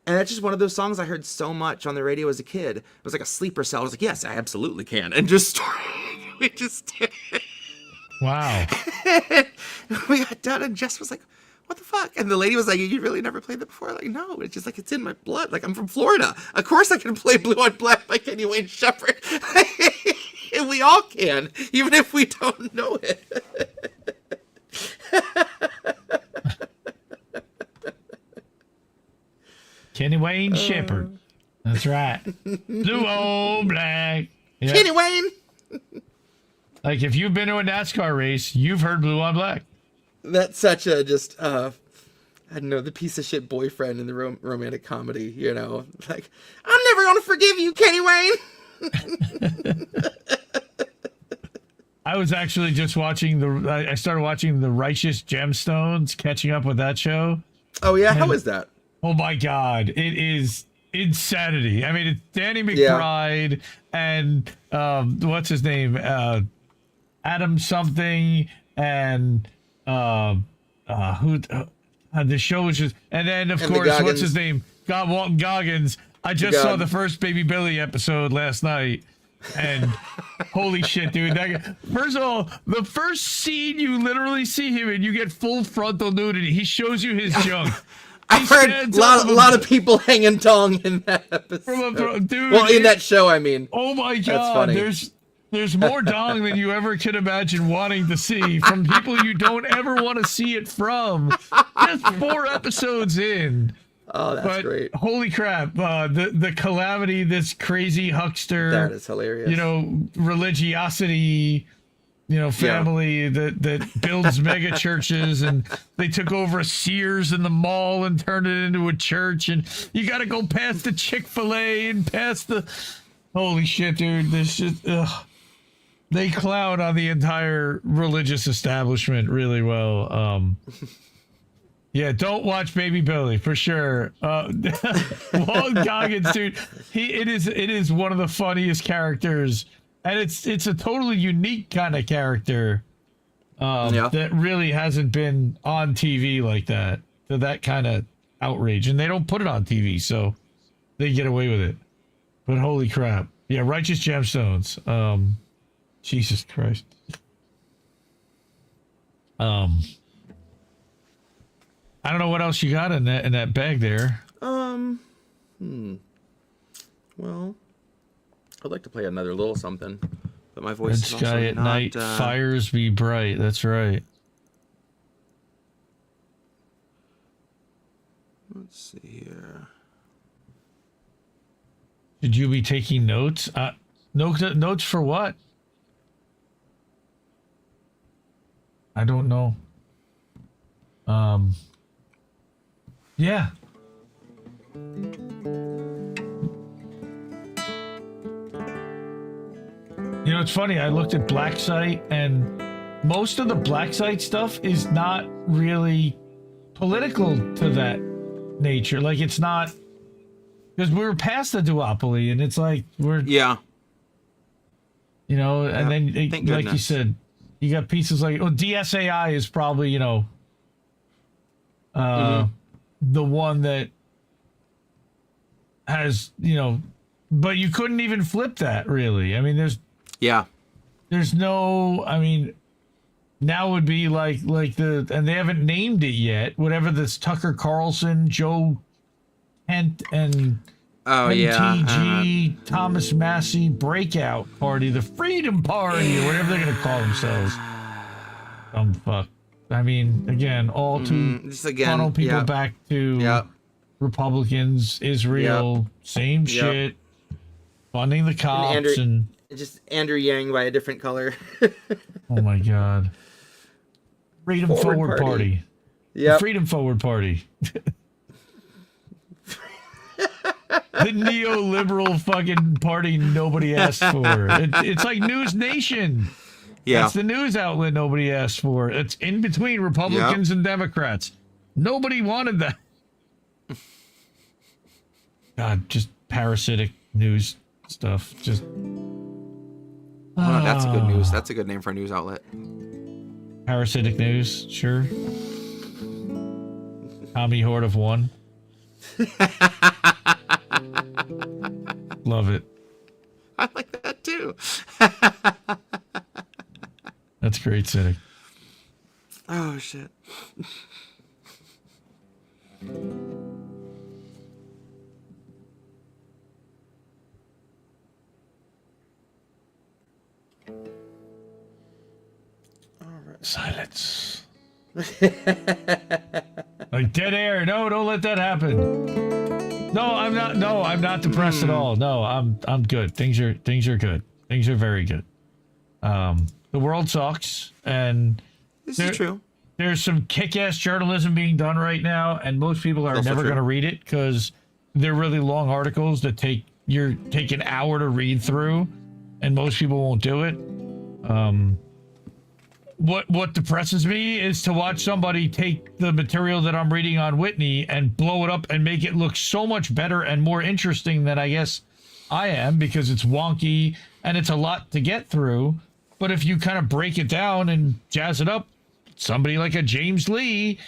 And that's just one of those songs I heard so much on the radio as a kid. It was like a sleeper cell. I was like, yes, I absolutely can. And just, we just did it. Wow. We got done and Jess was like, what the fuck? And the lady was like, you really never played that before? Like, no, it's just like, it's in my blood. Like, I'm from Florida. Of course I can play Blue on Black by Kenny Wayne Shepherd. And we all can, even if we don't know it. Kenny Wayne Shepherd. That's right. Blue on Black. Yep. Kenny Wayne. Like, if you've been to a NASCAR race, you've heard Blue on Black. That's such a just, I don't know, the piece of shit boyfriend in the romantic comedy, you know? Like, I'm never going to forgive you, Kenny Wayne. I was actually just watching I started watching The Righteous Gemstones, catching up with that show. Oh, yeah? How is that? Oh, my God. It is insanity. I mean, it's Danny McBride and, what's his name? Adam something and... the show was just, and then of course, what's his name? Walton Goggins. I just saw the first Baby Billy episode last night, and holy shit, dude! That guy, first of all, the first scene you literally see him and you get full frontal nudity. He shows you his junk. I've heard a lot of people hanging tongue in that episode. Dude, well, in that show, I mean. Oh my God! That's funny. There's more dong than you ever could imagine wanting to see from people you don't ever want to see it from. Just 4 episodes in. Oh, that's great. Holy crap. The calamity, this crazy huckster. That is hilarious. You know, religiosity, you know, family that builds mega churches, and they took over a Sears in the mall and turned it into a church, and you got to go past the Chick-fil-A and past the... Holy shit, dude. This just... Ugh. They clown on the entire religious establishment really well. Yeah, don't watch Baby Billy for sure. Walton Goggins, dude, it is one of the funniest characters, and it's a totally unique kind of character that really hasn't been on TV like that. To that kind of outrage, and they don't put it on TV, so they get away with it. But holy crap, yeah, Righteous Gemstones. Jesus Christ. I don't know what else you got in that bag there. Well, I'd like to play another little something, but my voice Red is also sky at not, night, fires be bright. That's right. Let's see here. Should you be taking notes? Notes for what? I don't know. Yeah. You know, it's funny. I looked at Black Site, and most of the Black Site stuff is not really political to that nature. Like, it's not, because we were past the duopoly, and it's like we're you know, and then like you said, you got pieces like DSAI is probably, you know, the one that has, you know, but you couldn't even flip that really. I mean, there's no, I mean, now would be like and they haven't named it yet, whatever this Tucker Carlson, Joe Kent, and MTG, Thomas Massey breakout party, the Freedom Party, or whatever they're going to call themselves. Fuck. I mean, again, all to funnel people back to Republicans, Israel, same shit, funding the cops, and just Andrew Yang by a different color. Oh my God. Freedom Forward Party. Yeah. Freedom Forward Party. The neoliberal fucking party nobody asked for. It's like News Nation. Yeah. That's the news outlet nobody asked for. It's in between Republicans and Democrats. Nobody wanted that. God, just parasitic news stuff. Just. Oh, no, that's a good news. That's a good name for a news outlet. Parasitic news, sure. Tommy Horde of One. Love it. I like that too. That's great, Cynic. Oh, shit. Silence. Like dead air. No, don't let that happen. No, I'm not. No, I'm not depressed at all. No, I'm good. Things are good. Things are very good. The world sucks, and This is true. There's some kick-ass journalism being done right now, and most people are never going to read it because they're really long articles that take an hour to read through, and most people won't do it. What depresses me is to watch somebody take the material that I'm reading on Whitney and blow it up and make it look so much better and more interesting than I guess I am, because it's wonky and it's a lot to get through. But if you kind of break it down and jazz it up, somebody like a James Lee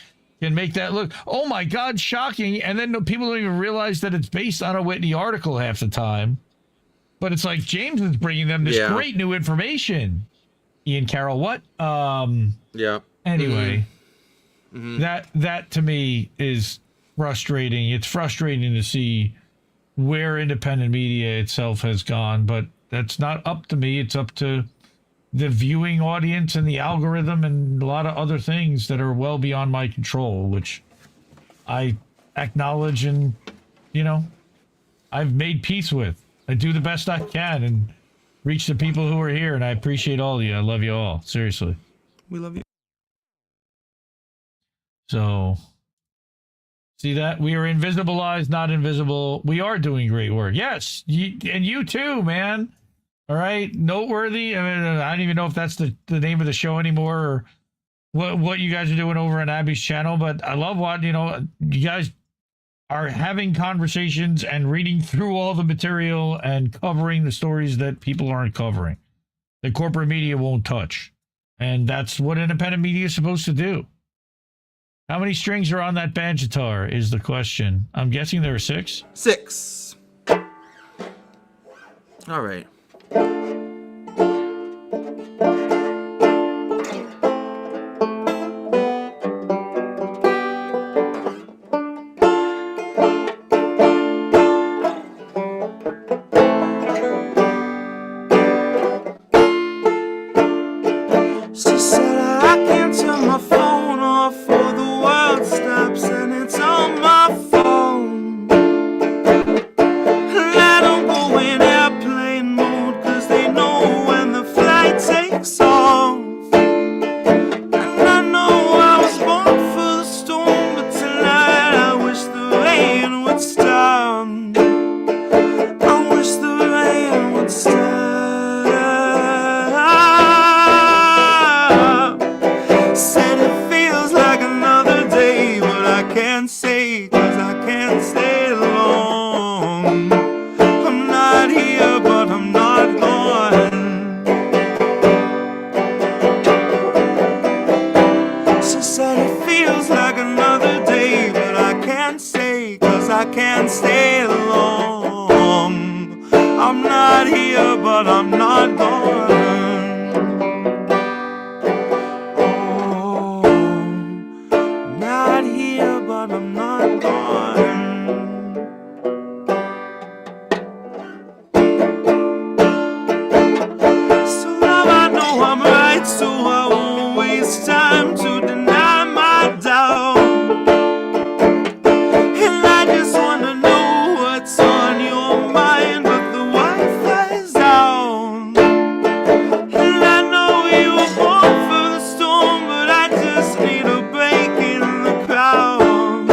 can make that look, oh my God, shocking. And then people don't even realize that it's based on a Whitney article half the time. But it's like James is bringing them this great new information. Ian Carroll, what? Yeah. Anyway, that to me is frustrating. It's frustrating to see where independent media itself has gone, but that's not up to me. It's up to the viewing audience and the algorithm and a lot of other things that are well beyond my control, which I acknowledge and, I've made peace with. I do the best I can and reach the people who are here, and I appreciate all of you. I love you all. Seriously. We love you. So, see that? We are invisibilized, not invisible. We are doing great work. Yes, and you too, man. All right? Noteworthy. I mean, I don't even know if that's the name of the show anymore or what you guys are doing over on Abby's channel, but I love what, you guys are having conversations and reading through all the material and covering the stories that people aren't covering, that corporate media won't touch. And that's what independent media is supposed to do. How many strings are on that Banjitar is the question. I'm guessing there are 6. 6. All right. Feels like another day, but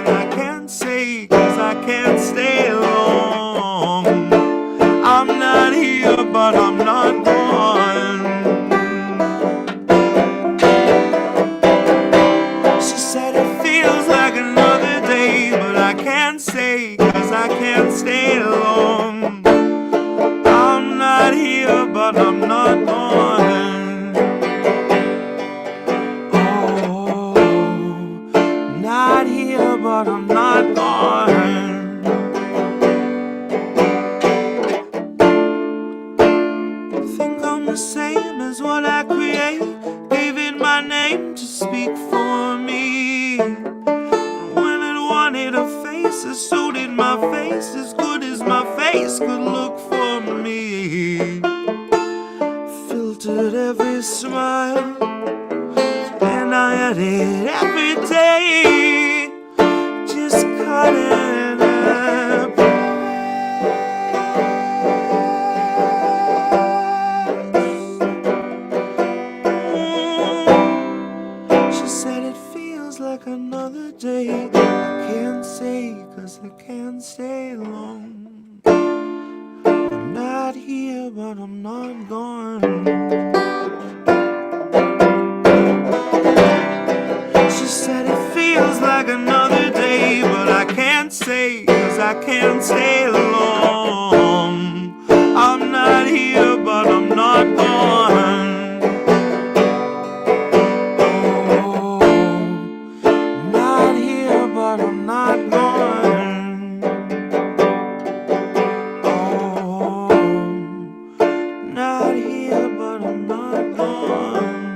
I can't say 'cause I can't stay alone. is what I create. Gave it my name to speak for me. When it wanted a face, so did my face, as good as my face could look for me. Filtered every smile, and I had it every day. Just cutting up. She said it feels like another day. I can't say 'cause I can't stay long. I'm not here, but I'm not gone. She said it feels like another day, but I can't say 'cause I can't stay long. I'm not here, but I'm not gone. Oh, not here, but I'm not gone. Oh, not here, but I'm not gone.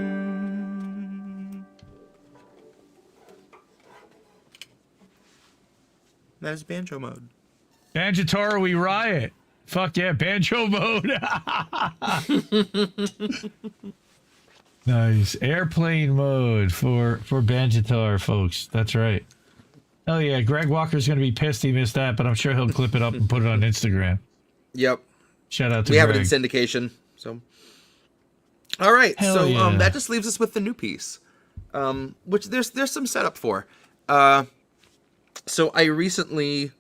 That is banjo mode. Banjitar, we riot. Fuck yeah, banjo mode. Nice. Airplane mode for Banjitar, folks. That's right. Oh yeah, Greg Walker's going to be pissed he missed that, but I'm sure he'll clip it up and put it on Instagram. Yep. Shout out to We Greg. have it in syndication. So, all right. Hell so yeah. that just leaves us with the new piece, which there's some setup for. So I recently,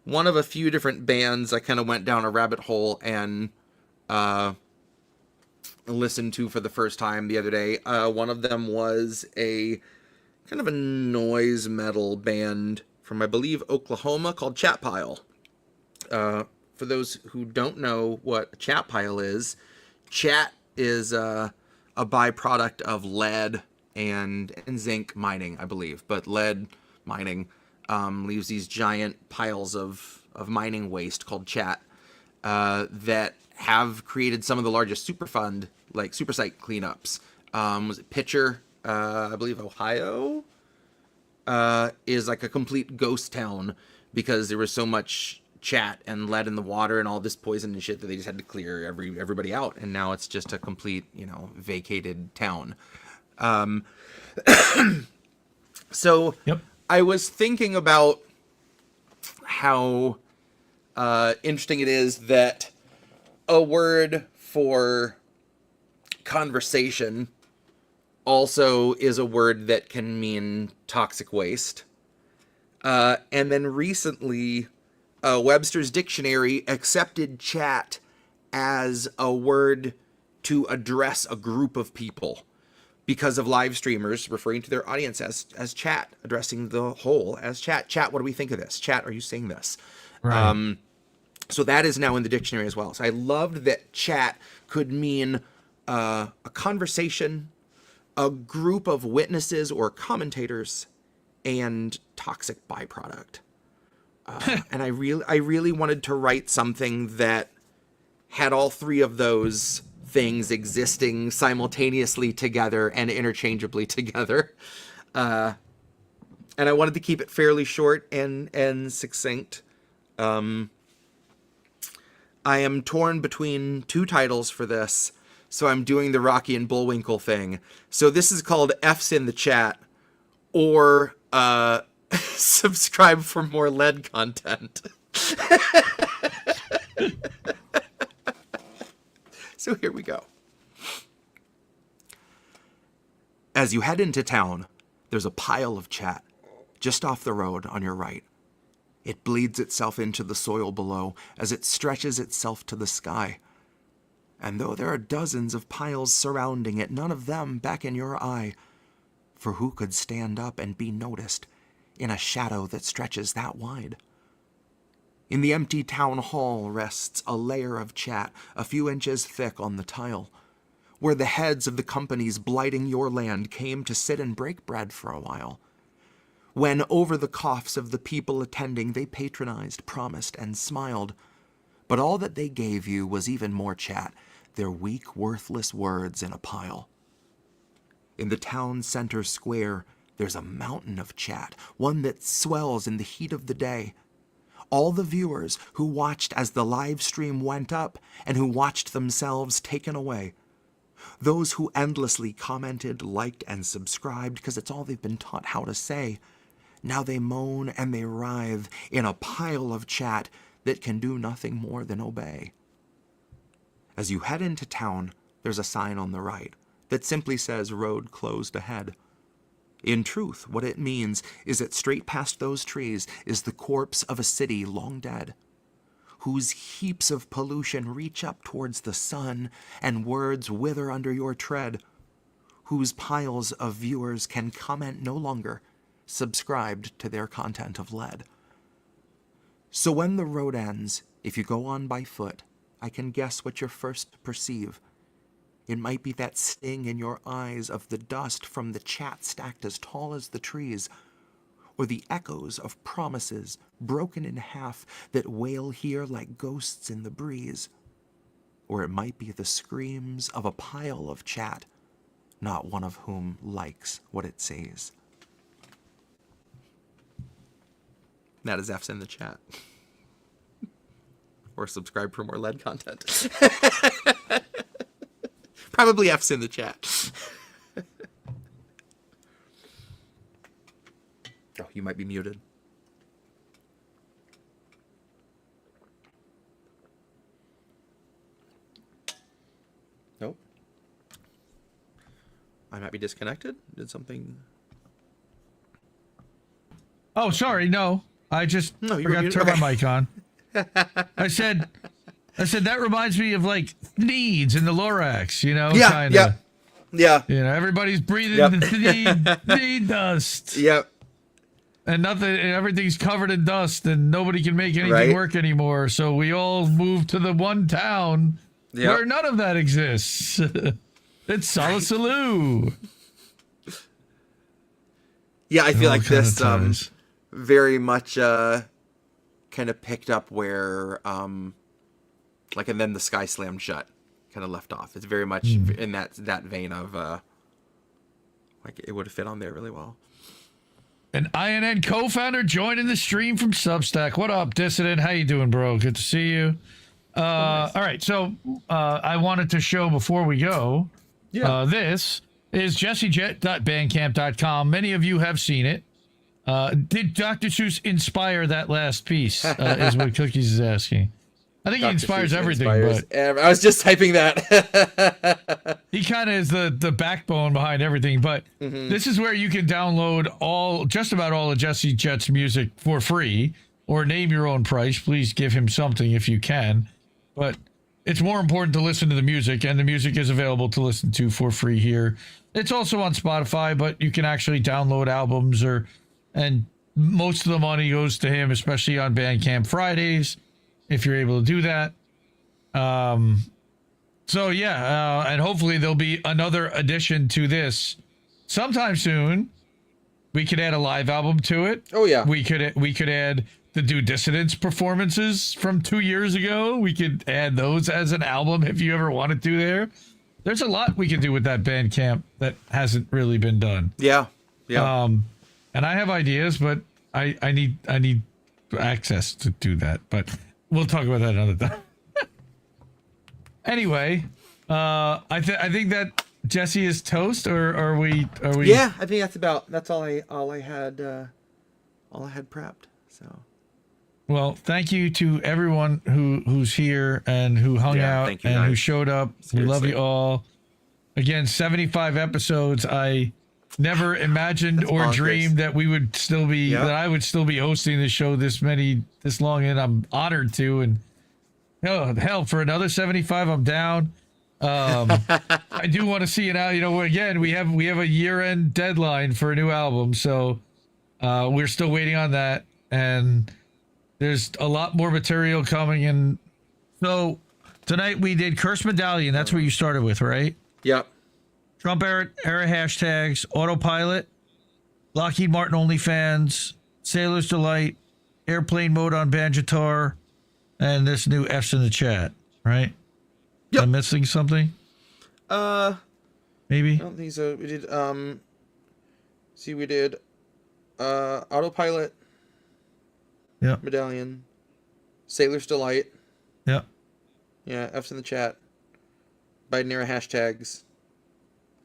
one of a few different bands I kind of went down a rabbit hole and listened to for the first time the other day. One of them was a kind of a noise metal band from, I believe, Oklahoma called Chat Pile. For those who don't know what a chat pile is, chat is a byproduct of lead and zinc mining, I believe. But lead mining leaves these giant piles of mining waste called chat that have created some of the largest supersite cleanups. Was it Pitcher? I believe Ohio is like a complete ghost town because there was so much chat and lead in the water and all this poison and shit that they just had to clear everybody out, and now it's just a complete, vacated town. So Yep. I was thinking about how interesting it is that a word for conversation also is a word that can mean toxic waste. And then recently, Webster's Dictionary accepted chat as a word to address a group of people because of live streamers referring to their audience as chat, addressing the whole as chat. Chat, what do we think of this? Chat, are you seeing this? Right. So that is now in the dictionary as well. So I loved that chat could mean a conversation, a group of witnesses or commentators, and toxic byproduct. And I really wanted to write something that had all three of those things existing simultaneously together and interchangeably together. And I wanted to keep it fairly short and succinct. I am torn between two titles for this, so I'm doing the Rocky and Bullwinkle thing. So this is called F's in the Chat, or subscribe for more lead content. So here we go. As you head into town, there's a pile of chat just off the road on your right. It bleeds itself into the soil below as it stretches itself to the sky. And though there are dozens of piles surrounding it, none of them back in your eye. For who could stand up and be noticed in a shadow that stretches that wide? In the empty town hall rests a layer of chat, a few inches thick on the tile, where the heads of the companies blighting your land came to sit and break bread for a while. When over the coughs of the people attending they patronized, promised, and smiled. But all that they gave you was even more chat, their weak, worthless words in a pile. In the town center square, there's a mountain of chat, one that swells in the heat of the day. All the viewers who watched as the live stream went up and who watched themselves taken away. Those who endlessly commented, liked, and subscribed because it's all they've been taught how to say. Now they moan and they writhe in a pile of chat that can do nothing more than obey. As you head into town, there's a sign on the right that simply says road closed ahead. In truth, what it means is that straight past those trees is the corpse of a city long dead, whose heaps of pollution reach up towards the sun and words wither under your tread, whose piles of viewers can comment no longer, subscribed to their content of lead. So when the road ends, if you go on by foot, I can guess what you're first to perceive. It might be that sting in your eyes of the dust from the chat stacked as tall as the trees, or the echoes of promises broken in half that wail here like ghosts in the breeze. Or it might be the screams of a pile of chat, not one of whom likes what it sees. That is F's in the chat. Or subscribe for more lead content. Probably F's in the chat. Oh, you might be muted. Nope. I might be disconnected. Did something... Oh, sorry. No, I just forgot to turn my mic on. I said that reminds me of like Needs in the Lorax, you know? Yeah, kinda, yeah. You know, everybody's breathing the need dust. Yep. And everything's covered in dust, and nobody can make anything work anymore. So we all move to the one town where none of that exists. It's Salisaloo. Yeah, I feel like this very much kind of picked up where like, and then the sky slammed shut kind of left off. It's very much in that vein of like it would have fit on there really well. An INN co-founder joining the stream from Substack. What up, Dissident? How you doing, bro? Good to see you. Nice. All right, so I wanted to show before we go. This is jessejett.bandcamp.com. Many of you have seen it. Did Dr. Seuss inspire that last piece? Is what Cookies is asking. I think Dr. he inspires everything. But I was just typing that. He kind of is the backbone behind everything. But this is where you can download just about all of Jesse Jett's music for free, or name your own price. Please give him something if you can. But it's more important to listen to the music, and the music is available to listen to for free here. It's also on Spotify, but you can actually download albums, and most of the money goes to him, especially on Bandcamp Fridays, if you're able to do that. So yeah, and hopefully there'll be another addition to this sometime soon. We could add a live album to it. Oh yeah. We could add the Do Dissidents performances from 2 years ago. We could add those as an album if you ever wanted to there. There's a lot we could do with that Bandcamp that hasn't really been done. Yeah. Yeah. And I have ideas, but I need access to do that. But we'll talk about that another time. Anyway, I think that Jesse is toast, or are we? Yeah, I think that's all I had prepped. So. Well, thank you to everyone who's here and who hung out and guys. Who showed up. Seriously. We love you all. Again, 75 episodes. I never imagined or dreamed that we would still be that I would still be hosting the show this long, and I'm honored to. And hell, for another 75, I'm down. I do want to see it out. You know, again, we have a year-end deadline for a new album, so we're still waiting on that, and there's a lot more material coming. And so tonight we did Curse Medallion. That's what you started with, right? Yep. Trump era hashtags, Autopilot, Lockheed Martin OnlyFans, Sailor's Delight, Airplane Mode on Banjitar, and this new F's in the chat, right? I'm missing something. Maybe. I don't think so. We did we did Autopilot. Yeah. Medallion. Sailor's Delight. Yeah. Yeah, F's in the chat. Biden era hashtags.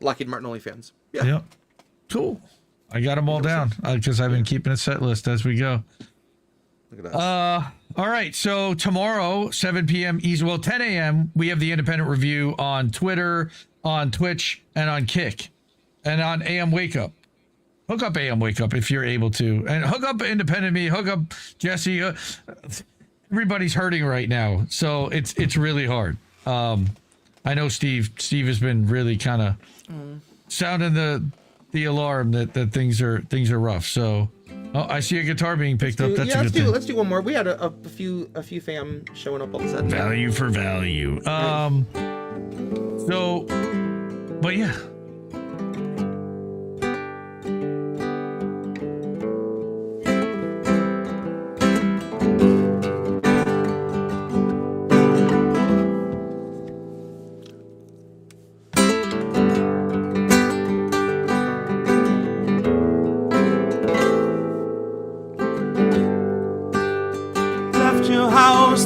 Lockheed Martin OnlyFans. Yeah. Yep. Cool. I got them all down because I've been keeping a set list as we go. Look at us. All right. So tomorrow, 7 p.m. East, 10 a.m., we have the Independent Review on Twitter, on Twitch, and on Kick, and on AM Wake Up. Hook up AM Wake Up if you're able to, and hook up Independent Me. Hook up Jesse. Everybody's hurting right now, so it's really hard. I know Steve has been really kind of sounding the alarm that things are rough. So, I see a guitar being picked up. That's a good thing. Let's do one more. We had a few fam showing up all of a sudden. Value for value. So, but yeah.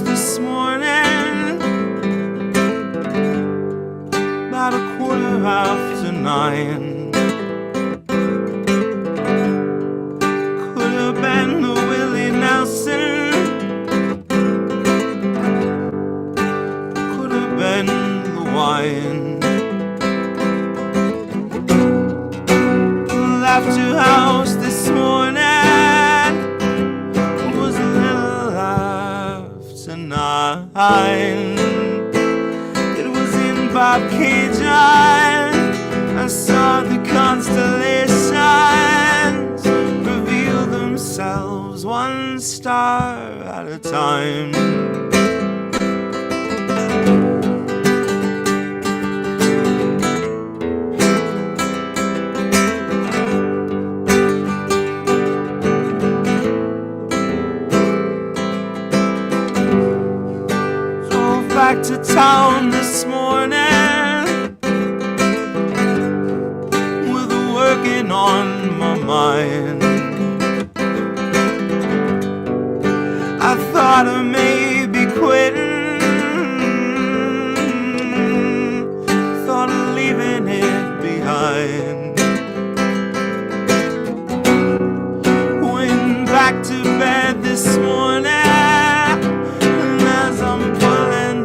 This morning, about 9:15. Could have been the Willie Nelson, could have been the wine. Left your house this morning. It was in Bobcaygeon. I saw the constellations reveal themselves one star at a time. Back to town this morning with working on my mind. I thought I may be quitting, thought of leaving it behind. Went back to bed this morning, and as I'm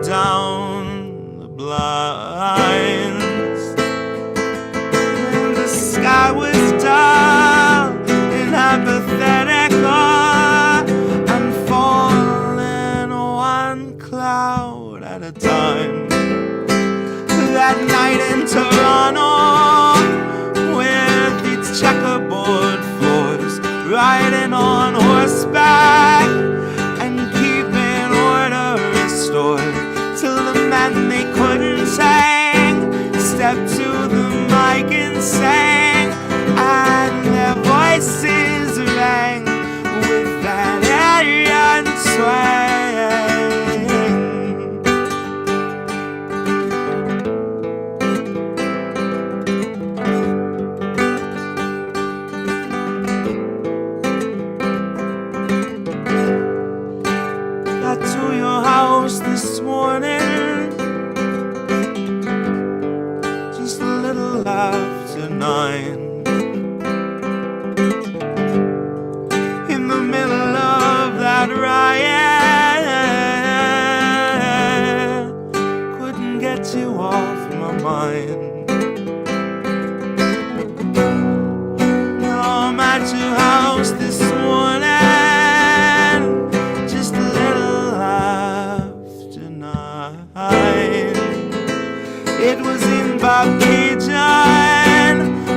down the blinds, and the sky was dull and hypothetical. I'm falling one cloud at a time. That night in Toronto, with its checkerboard floors, riding on horseback and keeping order restored. Till the men they couldn't sing stepped to the mic and sang, and their voices rang with that alien swing. Got to your house this morning, just a little after 9. In the middle of that riot, couldn't get you off my mind. Now I'm at your house this morning, just a little after 9. It was in Bobcaygeon.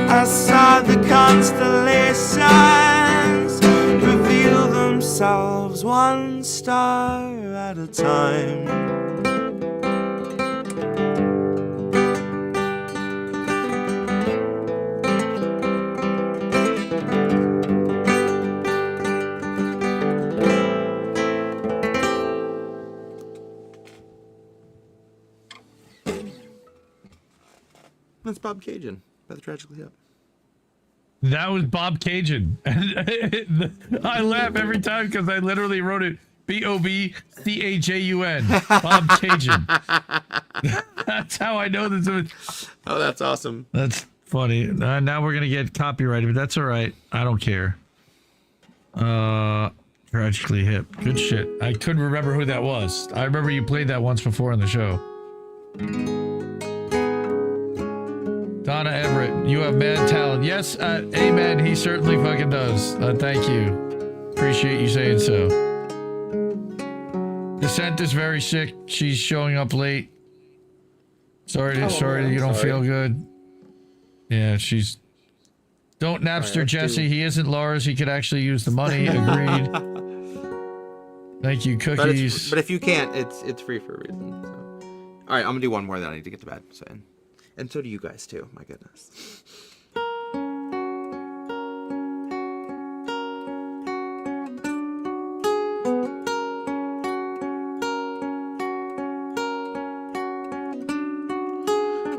I saw the constellations reveal themselves one star at a time. That's Bobcaygeon by the Tragically Hip. That was Bobcaygeon. I laugh every time because I literally wrote it Bobcajun. Bobcaygeon. That's how I know this was. Oh, that's awesome. That's funny. Now we're gonna get copyrighted, but that's all right. I don't care. Tragically Hip. Good shit. I couldn't remember who that was. I remember you played that once before on the show. Donna Everett, you have mad talent. Yes, amen. He certainly fucking does. Thank you. Appreciate you saying so. Descent is very sick. She's showing up late. Sorry you don't feel good. Yeah, she's... Don't Napster right, Jesse. He isn't Lars. He could actually use the money. Agreed. Thank you, cookies. But if you can't, it's free for a reason. So. All right, I'm gonna do one more. Then I need to get to bed. So, and so do you guys too. My goodness.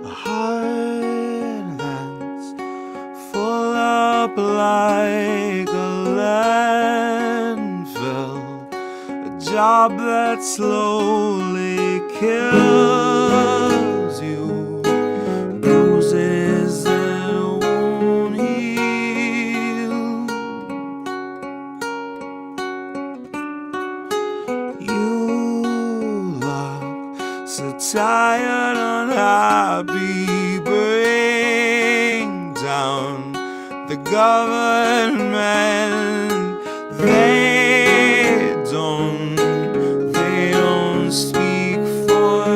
A heart that's full up like a landfill, a job that slowly kills you, bruises that won't heal. You look so tired, unhappy, bring down the government. They don't speak for us.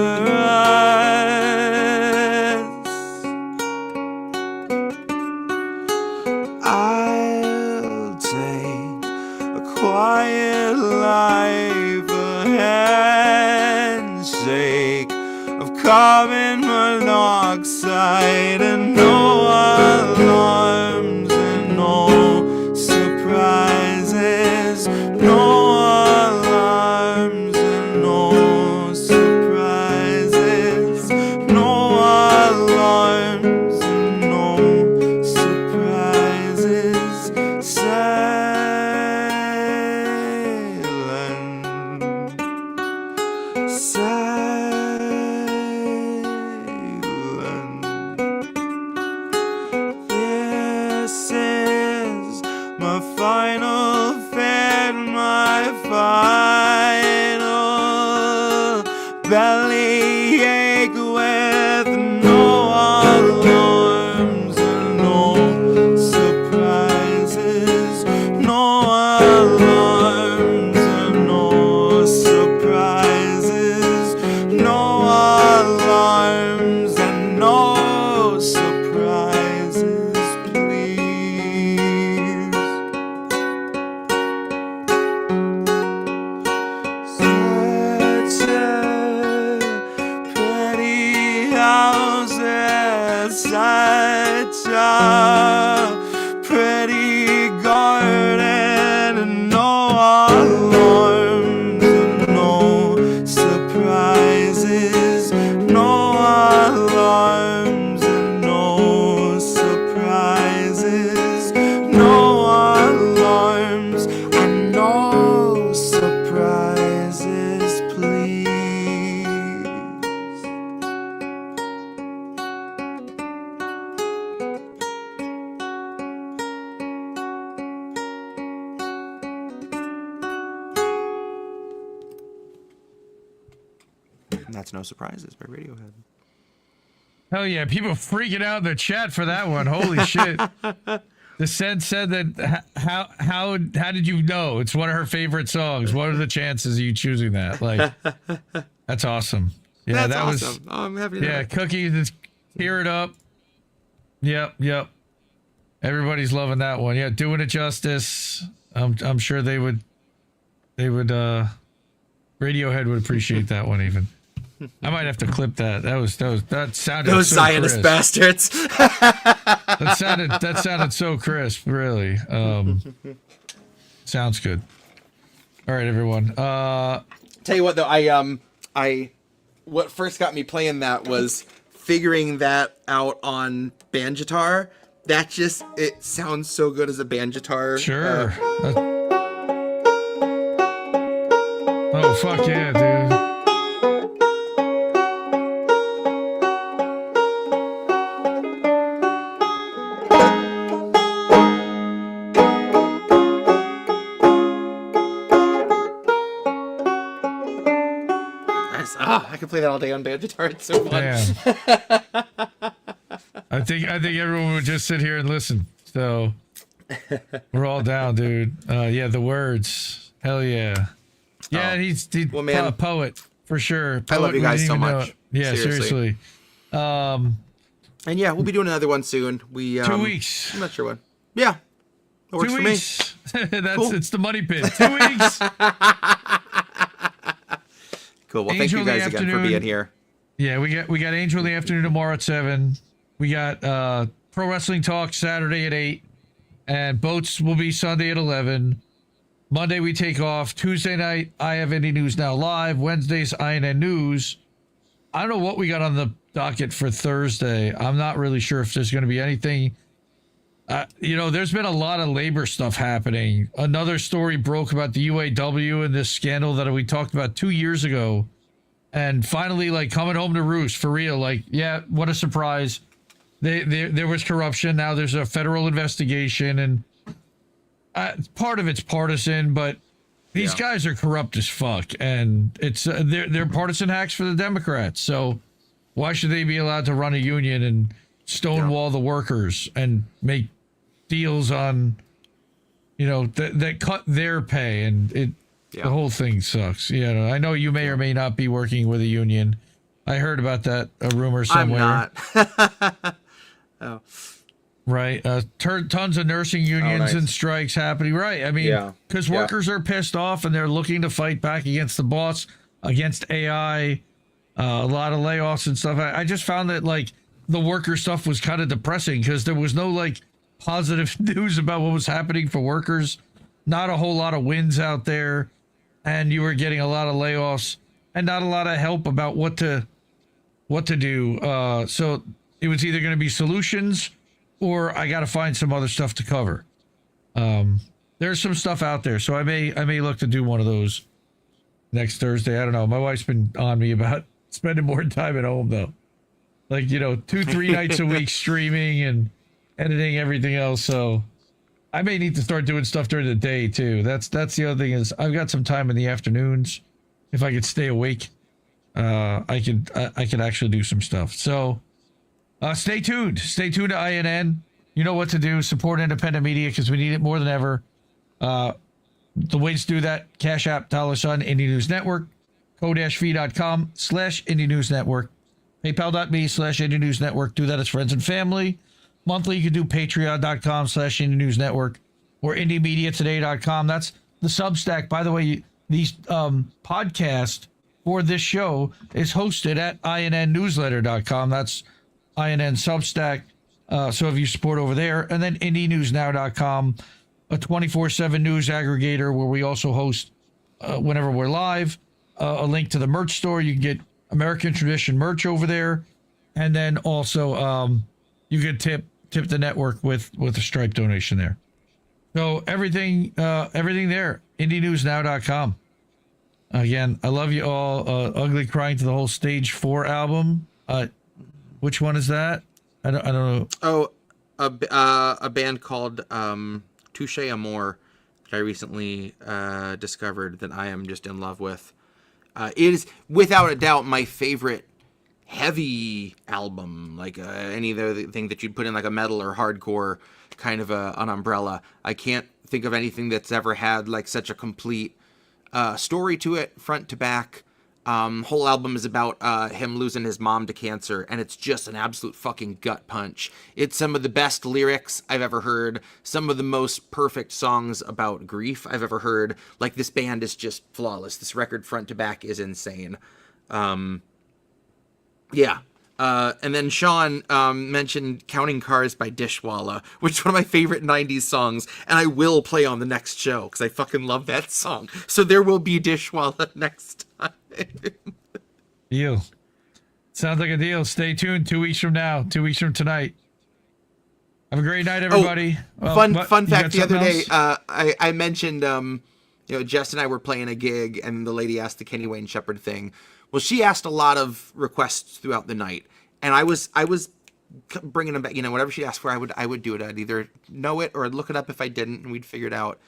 I'll take a quiet life, a handshake of carbon monoxide, and no alarms and no surprises. No alarms and no surprises. No alarms and no surprises. Silent. This is my final fate, my final bellyache with no alarms and no surprises. No alarms and no surprises. No alarms and no surprises, please. Such a pretty houses, such a pretty garden, and no alarms and no surprises. No alarms and no surprises. No alarms and no surprises, please. And that's No Surprises by Radiohead. Hell yeah, people freaking out in the chat for that one. Holy shit. Descent said that how did you know? It's one of her favorite songs. What are the chances of you choosing that? Like, that's awesome. Yeah, That's that awesome. was Oh, I'm happy to know yeah, that. Cookie, just tear it up. Yep. Everybody's loving that one. Yeah, doing it justice. I'm sure they would Radiohead would appreciate that one even. I might have to clip that. That sounded Those so Zionist crisp. bastards. That sounded so crisp, really. Sounds good. All right, everyone. Tell you what though, I what first got me playing that was figuring that out on Banjitar, it sounds so good as a Banjitar. Sure. Oh, fuck yeah, dude. I could play that all day on Banjitar. It's so fun. Damn. I think everyone would just sit here and listen. So we're all down, dude. Yeah, the words. Hell yeah. Yeah, he's well, man, a poet for sure. I love you guys so much. Yeah, seriously. And yeah, we'll be doing another one soon. 2 weeks. I'm not sure when. Yeah, it works 2 weeks. for me. It's the money pit. 2 weeks. Cool. Well, thank you guys again for being here. Yeah, we got Angel in the afternoon tomorrow at 7. We got Pro Wrestling Talk Saturday at 8, and Boats will be Sunday at 11. Monday we take off. Tuesday night I have Indie News Now live. Wednesday's INN News. I don't know what we got on the docket for Thursday. I'm not really sure if there's going to be anything. There's been a lot of labor stuff happening. Another story broke about the UAW and this scandal that we talked about 2 years ago. And finally, like, coming home to roost, for real. Like, yeah, what a surprise. There was corruption. Now there's a federal investigation. And part of it's partisan, but these guys are corrupt as fuck. And it's they're partisan hacks for the Democrats. So why should they be allowed to run a union and stonewall the workers and make deals on, that cut their pay, and the whole thing sucks. I know you may or may not be working with a union. I heard about that, a rumor somewhere. I'm not. Oh. Right. Tons of nursing unions and strikes happening. Right. I mean, because workers are pissed off and they're looking to fight back against the boss, against AI, a lot of layoffs and stuff. I just found that, like, the worker stuff was kind of depressing because there was no, like, positive news about what was happening for workers. Not a whole lot of wins out there, and you were getting a lot of layoffs and not a lot of help about what to do. So it was either going to be solutions or I got to find some other stuff to cover. There's some stuff out there, so I may look to do one of those next Thursday. I don't know. My wife's been on me about spending more time at home, though. Like, 2-3 nights a week streaming and editing everything else. So I may need to start doing stuff during the day too. That's the other thing, is I've got some time in the afternoons. If I could stay awake, I could actually do some stuff. So stay tuned. Stay tuned to INN. You know what to do. Support independent media because we need it more than ever. The ways to do that: Cash App, $, Indie News Network, ko-fi.com/Indie News Network, paypal.me/Indie News Network. Do that as friends and family. Monthly, you can do patreon.com/Indie News Network or indiemediatoday.com. That's the Substack. By the way, these podcast for this show is hosted at innewsletter.com. That's INN Substack. So if you support over there, and then indienewsnow.com, a 24/7 news aggregator where we also host whenever we're live. A link to the merch store. You can get American Tradition merch over there, and then also you can tip the network with a Stripe donation there. So everything there. indienewsnow.com. Again, I love you all. Ugly Crying to the Whole Stage 4 album. Which one is that? I don't know. Oh, a band called Touche Amour that I recently discovered that I am just in love with. It is without a doubt my favorite heavy album, like any other thing that you'd put in like a metal or hardcore kind of an umbrella. I can't think of anything that's ever had like such a complete story to it, front to back. Whole album is about him losing his mom to cancer, and it's just an absolute fucking gut punch. It's some of the best lyrics I've ever heard, some of the most perfect songs about grief I've ever heard. Like, this band is just flawless. This record front to back is insane. Yeah. And then Sean mentioned Counting Cars by Dishwalla, which is one of my favorite 90s songs, and I will play on the next show because I fucking love that song. So there will be Dishwalla next time. You. Sounds like a deal. Stay tuned. 2 weeks from now. 2 weeks from tonight. Have a great night, everybody. Fun fact: the other day, I mentioned, Jess and I were playing a gig, and the lady asked the Kenny Wayne Shepherd thing. Well, she asked a lot of requests throughout the night, and I was bringing them back. Whatever she asked for, I would do it. I'd either know it or I'd look it up if I didn't, and we'd figure it out.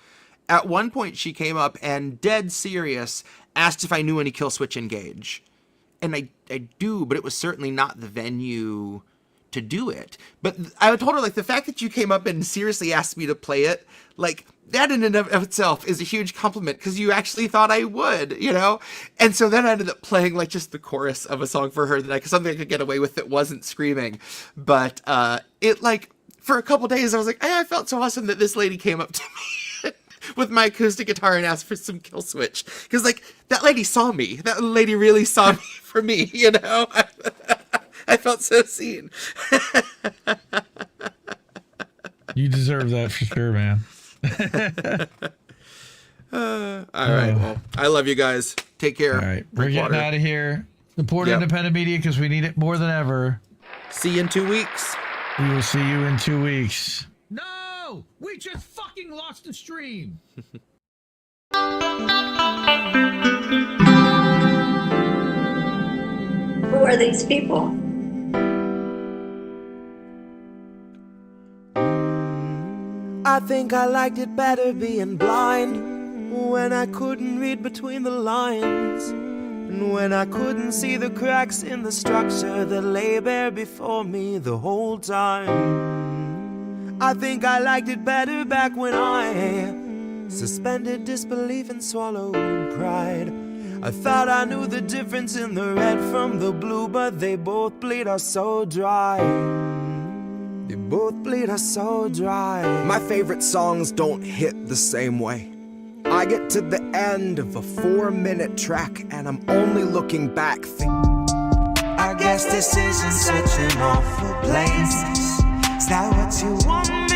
At one point, she came up and, dead serious, asked if I knew any Killswitch Engage. And I do, but it was certainly not the venue to do it. But I told her, like, the fact that you came up and seriously asked me to play it, like, that in and of itself is a huge compliment, because you actually thought I would, And so then I ended up playing, like, just the chorus of a song for her something I could get away with that wasn't screaming. But it, like, for a couple days, I was like, I felt so awesome that this lady came up to me with my acoustic guitar and asked for some Killswitch. Because, like, that lady saw me. That lady really saw me for me, I felt so seen. You deserve that for sure, man. All right. Well, I love you guys. Take care. All right. We're getting out of here. Support independent media because we need it more than ever. See you in 2 weeks. We will see you in 2 weeks. No! We just fucking lost the stream. Who are these people? I think I liked it better being blind, when I couldn't read between the lines, and when I couldn't see the cracks in the structure that lay bare before me the whole time. I think I liked it better back when I suspended disbelief and swallowed pride. I thought I knew the difference in the red from the blue, but they both bleed us so dry. They both bleed us so dry. My favorite songs don't hit the same way. I get to the end of a 4-minute track and I'm only looking back I guess this isn't such an awful place. Is that what you want?